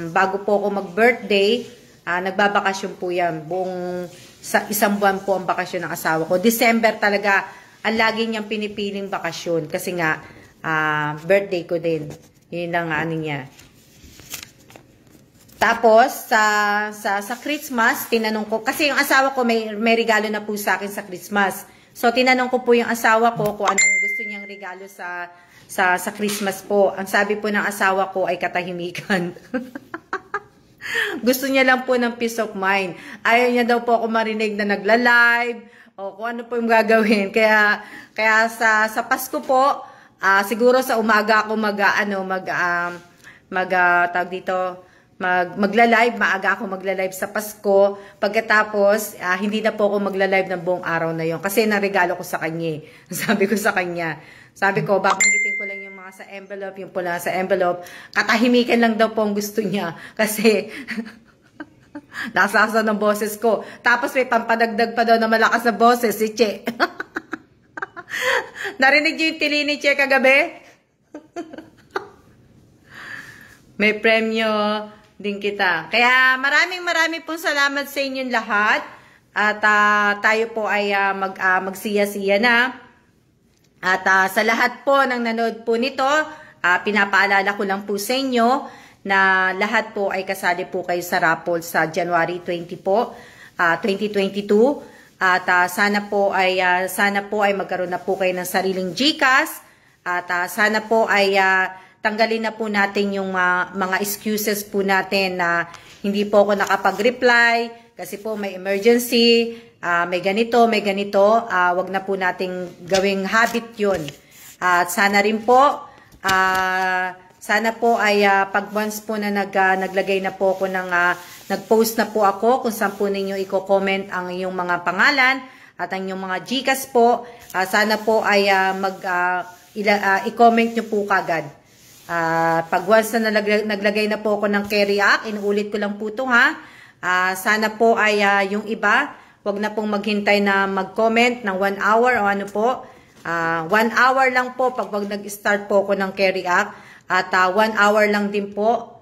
Bago po ako mag-birthday, nagbabakasyon po yan. Sa isang buwan po ang bakasyon ng asawa ko. December talaga, ang lagi niyang pinipiling bakasyon. Kasi nga, birthday ko din. Yun ang ano niya. Tapos, sa Christmas, tinanong ko, kasi yung asawa ko may regalo na po sa akin sa Christmas. So, tinanong ko po yung asawa ko kung anong gusto niyang regalo sa Christmas po. Ang sabi po ng asawa ko ay katahimikan. Gusto niya lang po ng peace of mind. Ayaw niya daw po ako marinig na nagla-live o kung ano po yung gagawin. Kaya sa Pasko po, siguro sa umaga ako magla-live, maaga ako magla-live sa Pasko. Pagkatapos, hindi na po ako magla-live ng buong araw na yon kasi naregalo ko sa kanya. Sabi ko sa kanya, babanggitin ko lang yung mga sa envelope, yung pula sa envelope. Katahimikan lang daw po ang gusto niya kasi nasasaw ng boses ko. Tapos may pampadagdag pa daw na malakas na boses, si Che. Narinig niyo yung tili ni Che kagabi? May premyo din kita. Kaya maraming pong salamat sa inyong lahat. At tayo po ay magsiya-siya na. At sa lahat po ng nanood po nito, pinapaalala ko lang po sa inyo na lahat po ay kasali po kayo sa raffle sa January 20 po, 2022. At sana po ay magkaroon na po kayo ng sariling GCash. At sana po ay tanggalin na po natin yung mga excuses po natin na hindi po ako nakapag-reply kasi po may emergency, may ganito, wag na po nating gawing habit yun. At sana rin po, ay pag once po na naglagay na po ako nag-post na po ako kung saan po ninyo i-comment ang iyong mga pangalan at ang iyong mga GCash po, sana po ay i-comment nyo po kagad. Pag once na naglagay na po ako ng carry act, inuulit ko lang po ito sana po ay yung iba, wag na pong maghintay na mag-comment ng 1 hour o ano po. 1 hour lang po pag nag-start po ako ng carry act. At 1 hour lang din po.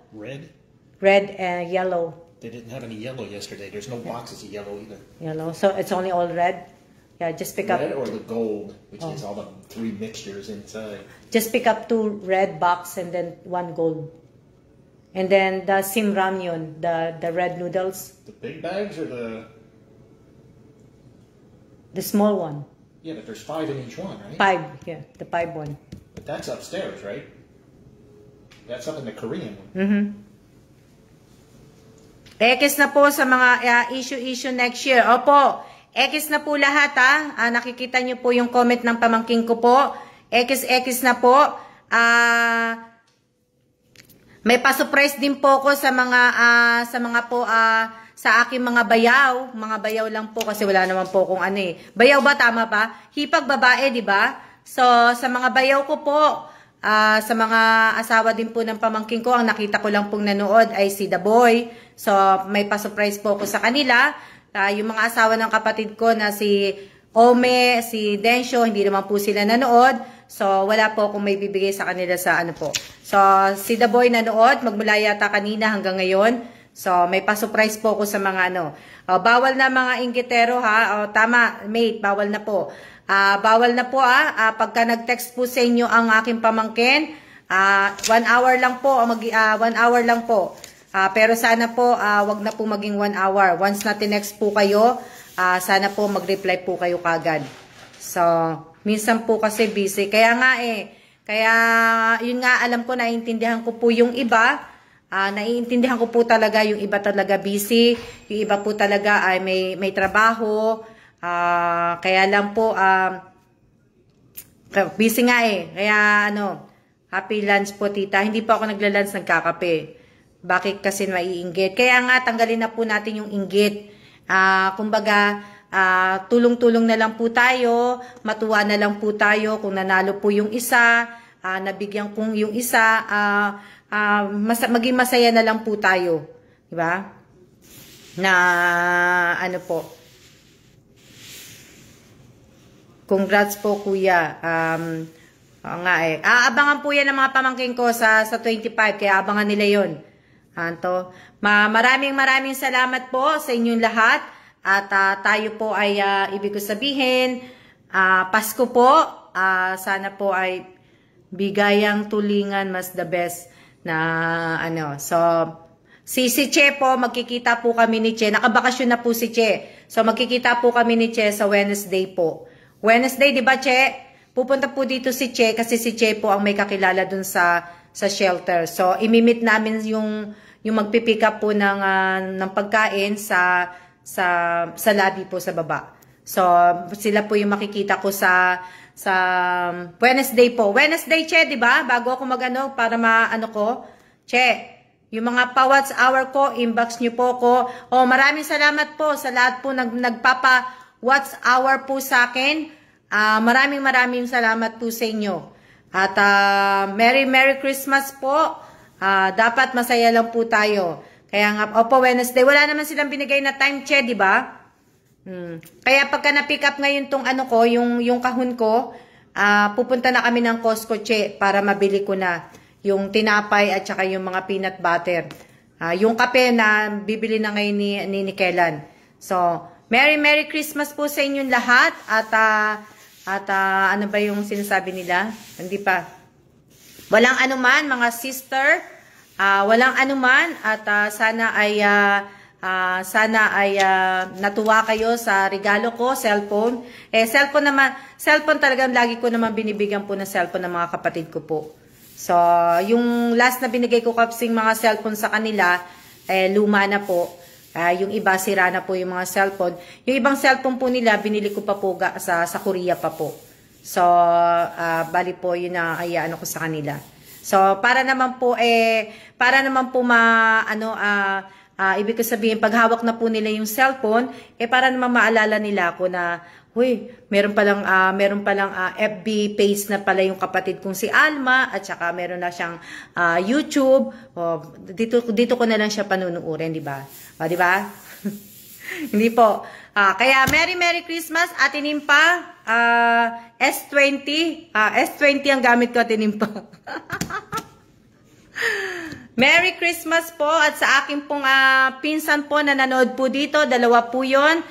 Red and yellow. They didn't have any yellow yesterday. There's no boxes of yellow either. Yellow. So it's only all red? Yeah, just pick up. Red or the gold, which is all the 3 mixtures inside. Just pick up 2 red box and then 1 gold. And then the sim ramyun, the red noodles. The big bags or the small one. Yeah, but there's 5 in each one, right? 5, yeah, the 5 one. But that's upstairs, right? That's up in the Korean one. Ekis na po sa mga issue next year. Opo, ekis na po lahat nakikita niyo po yung comment ng pamangking ko po. Ekis na po. May pa-surprise din po ko sa aking mga bayaw lang po kasi wala naman po kung ano Bayaw ba, tama ba? Hipag babae, di ba? So, sa mga bayaw ko po, sa mga asawa din po ng pamangking ko, ang nakita ko lang pong nanood ay si The Boy. So, may pa-surprise po ko sa kanila. Yung mga asawa ng kapatid ko na si Ome, si Densyo, hindi naman po sila nanood. So, wala po akong may bibigay sa kanila sa ano po. So, si The Boy nanood, magmula yata kanina hanggang ngayon. So, may pa-surprise po ako sa mga ano. Bawal na mga inggitero ha. Tama, mate, bawal na po. Bawal na po pagka nag-text po sa inyo ang aking pamangkin, 1 hour lang po, 1 hour lang po. Pero sana po, wag na po maging 1 hour. Once na tinext po kayo, sana po mag-reply po kayo kagad. So, minsan po kasi busy. Kaya nga kaya yun nga, alam ko, naiintindihan ko po yung iba. Naiintindihan ko po talaga yung iba talaga busy. Yung iba po talaga ay may trabaho. Kaya lang po, busy nga Kaya happy lunch po tita. Hindi po ako nagla-lunch, nagkakape. Bakit kasi maiinggit? Kaya nga, tanggalin na po natin yung inggit. Kumbaga, tulong-tulong na lang po tayo, matuwa na lang po tayo kung nanalo po yung isa, nabigyan kong yung isa, maging masaya na lang po tayo. Diba? Na, ano po. Congrats po, kuya. Aabangan po yan ng mga pamangkin ko sa 25, kaya abangan nila yon. Maraming salamat po sa inyong lahat. At tayo po ay, ibig ko sabihin, Pasko po. Sana po ay bigayang tulingan, mas the best na So, si Che po, magkikita po kami ni Che. Nakabakasyon na po si Che. So, magkikita po kami ni Che sa Wednesday po. Wednesday, di ba, Che? Pupunta po dito si Che kasi si Che po ang may kakilala dun sa shelter. So, imimit namin yung magpipick up po ng pagkain sa lobby po sa baba. So, sila po yung makikita ko sa Wednesday po. Wednesday, Che, di ba? Bago ako para maano ko. Che, yung mga pa-watch hour ko, inbox nyo po ko. Maraming salamat po sa lahat po nagpapa-watch hour po sa akin. Maraming salamat po sa inyo. At Merry Christmas po. Dapat masaya lang po tayo. Kaya nga, Wednesday, wala naman silang binigay na time, Che, di ba? Kaya pagka na-pick up ngayon tong yung kahon ko, pupunta na kami ng Costco, Che, para mabili ko na yung tinapay at saka yung mga peanut butter. Yung kape na bibili na ngayon ni Kelan. So, Merry Christmas po sa inyong lahat. At ano ba yung sinasabi nila? Hindi pa. Walang anuman, mga sister. Walang anuman. At sana ay natuwa kayo sa regalo ko, cellphone. Cellphone talagang lagi ko naman binibigyan po ng cellphone ng mga kapatid ko po. So, yung last na binigay ko kapsing mga cellphone sa kanila, luma na po. Yung iba, sira na po yung mga cellphone. Yung ibang cellphone po nila, binili ko pa po sa Korea pa po. So, bali po yun na ko sa kanila. So, para naman po ibig ko sabihin, pag hawak na po nila yung cellphone, para naman maalala nila ako na, meron palang FB page na pala yung kapatid kong si Alma, at saka meron na siyang YouTube. Dito ko na lang siya panunuurin, di ba? Di ba? Hindi po. Kaya Merry Christmas at Tinimpa. S20. S20 ang gamit ko, Tinimpa. Merry Christmas po at sa akin pong pinsan po na nanood po dito, dalawa po yun.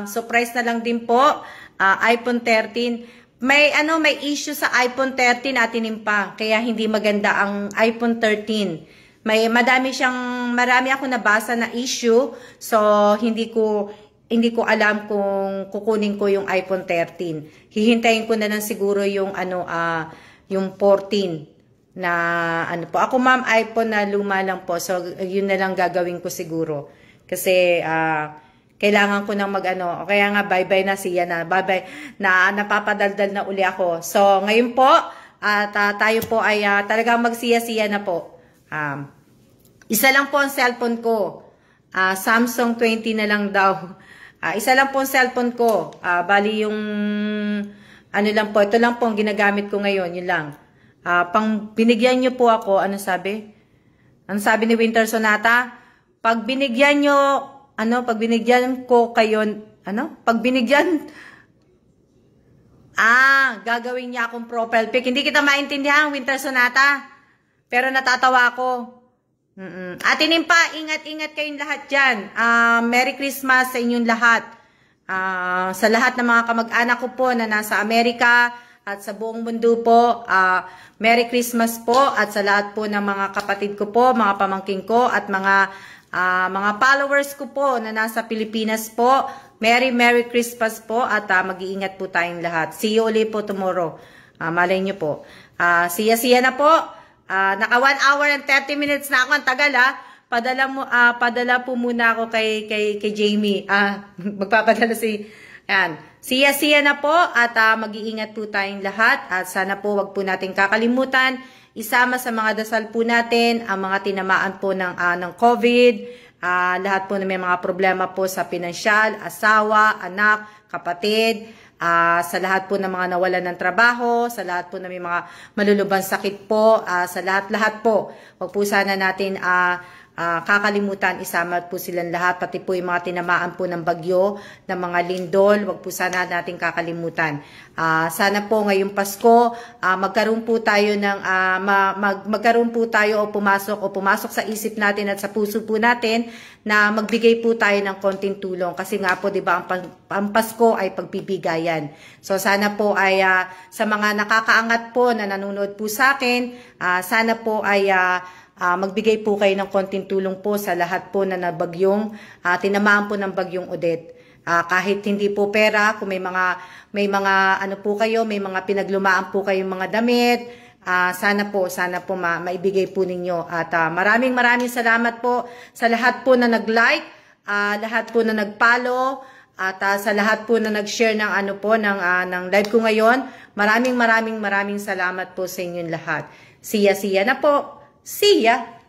Surprise na lang din po. iPhone 13. May issue sa iPhone 13 natin pa. Kaya hindi maganda ang iPhone 13. Marami ako nabasa na issue. So hindi ko alam kung kukunin ko yung iPhone 13. Hihintayin ko na lang siguro yung yung 14 na po. Ako ma'am, iPhone na luma lang po. So yun na lang gagawin ko siguro. Kasi kailangan ko nang kaya nga bye-bye na siya na. Bye-bye na napapadaldal na uli ako. So ngayon po, tayo po ay talagang magsiya-siya na po. Isa lang po ang cellphone ko. Samsung 20 na lang daw. Isa lang po ang cellphone ko. Bali yung lang po. Ito lang po ang ginagamit ko ngayon. Yun lang. Pang binigyan nyo po ako. Ano sabi? Ano sabi ni Winter Sonata? Pag binigyan ko kayo, pag binigyan Gagawin niya akong profile pic. Hindi kita maintindihan, Winter Sonata. Pero natatawa ako. Ate Nimpa, ingat-ingat kayong lahat dyan. Merry Christmas sa inyong lahat. Sa lahat ng mga kamag-anak ko po na nasa Amerika at sa buong mundo po, Merry Christmas po. At sa lahat po ng mga kapatid ko po, mga pamangking ko at mga followers ko po na nasa Pilipinas po, Merry Christmas po at mag-iingat po tayong lahat. See you ulit po tomorrow. Malay nyo po. Siya na po. Naka 1 hour and 30 minutes na ako. Ang tagal Padala po muna ako kay Jamie. Magpapadala Yan. Siya na po at mag-iingat po tayong lahat. At sana po wag po natin kakalimutan. Isama sa mga dasal po natin ang mga tinamaan po ng COVID. Lahat po na may mga problema po sa pinansyal, asawa, anak, kapatid, sa lahat po ng mga nawalan ng trabaho, sa lahat po na may mga malulubang sakit po, sa lahat-lahat po. Huwag po sana natin kakalimutan, isama po silang lahat, pati po yung mga tinamaan po ng bagyo, ng mga lindol, huwag po sana natin kakalimutan. Sana po ngayong Pasko, magkaroon po tayo ng, magkaroon po tayo o pumasok sa isip natin at sa puso po natin na magbigay po tayo ng konting tulong. Kasi nga po, di ba, ang Pasko ay pagbibigayan. So sana po ay sa mga nakakaangat po na nanonood po sa akin, sana po ay magbigay po kayo ng konting tulong po sa lahat po na nabagyong, tinamaan po ng bagyong Odette. Kahit hindi po pera, kung may mga ano po kayo, may mga pinaglumaan po kayong mga damit, sana po maibigay po ninyo. At maraming salamat po sa lahat po na nag-like, lahat po na nag-follow, at sa lahat po na nag-share ng ng live ko ngayon. Maraming salamat po sa inyong lahat. Siya na po. See ya!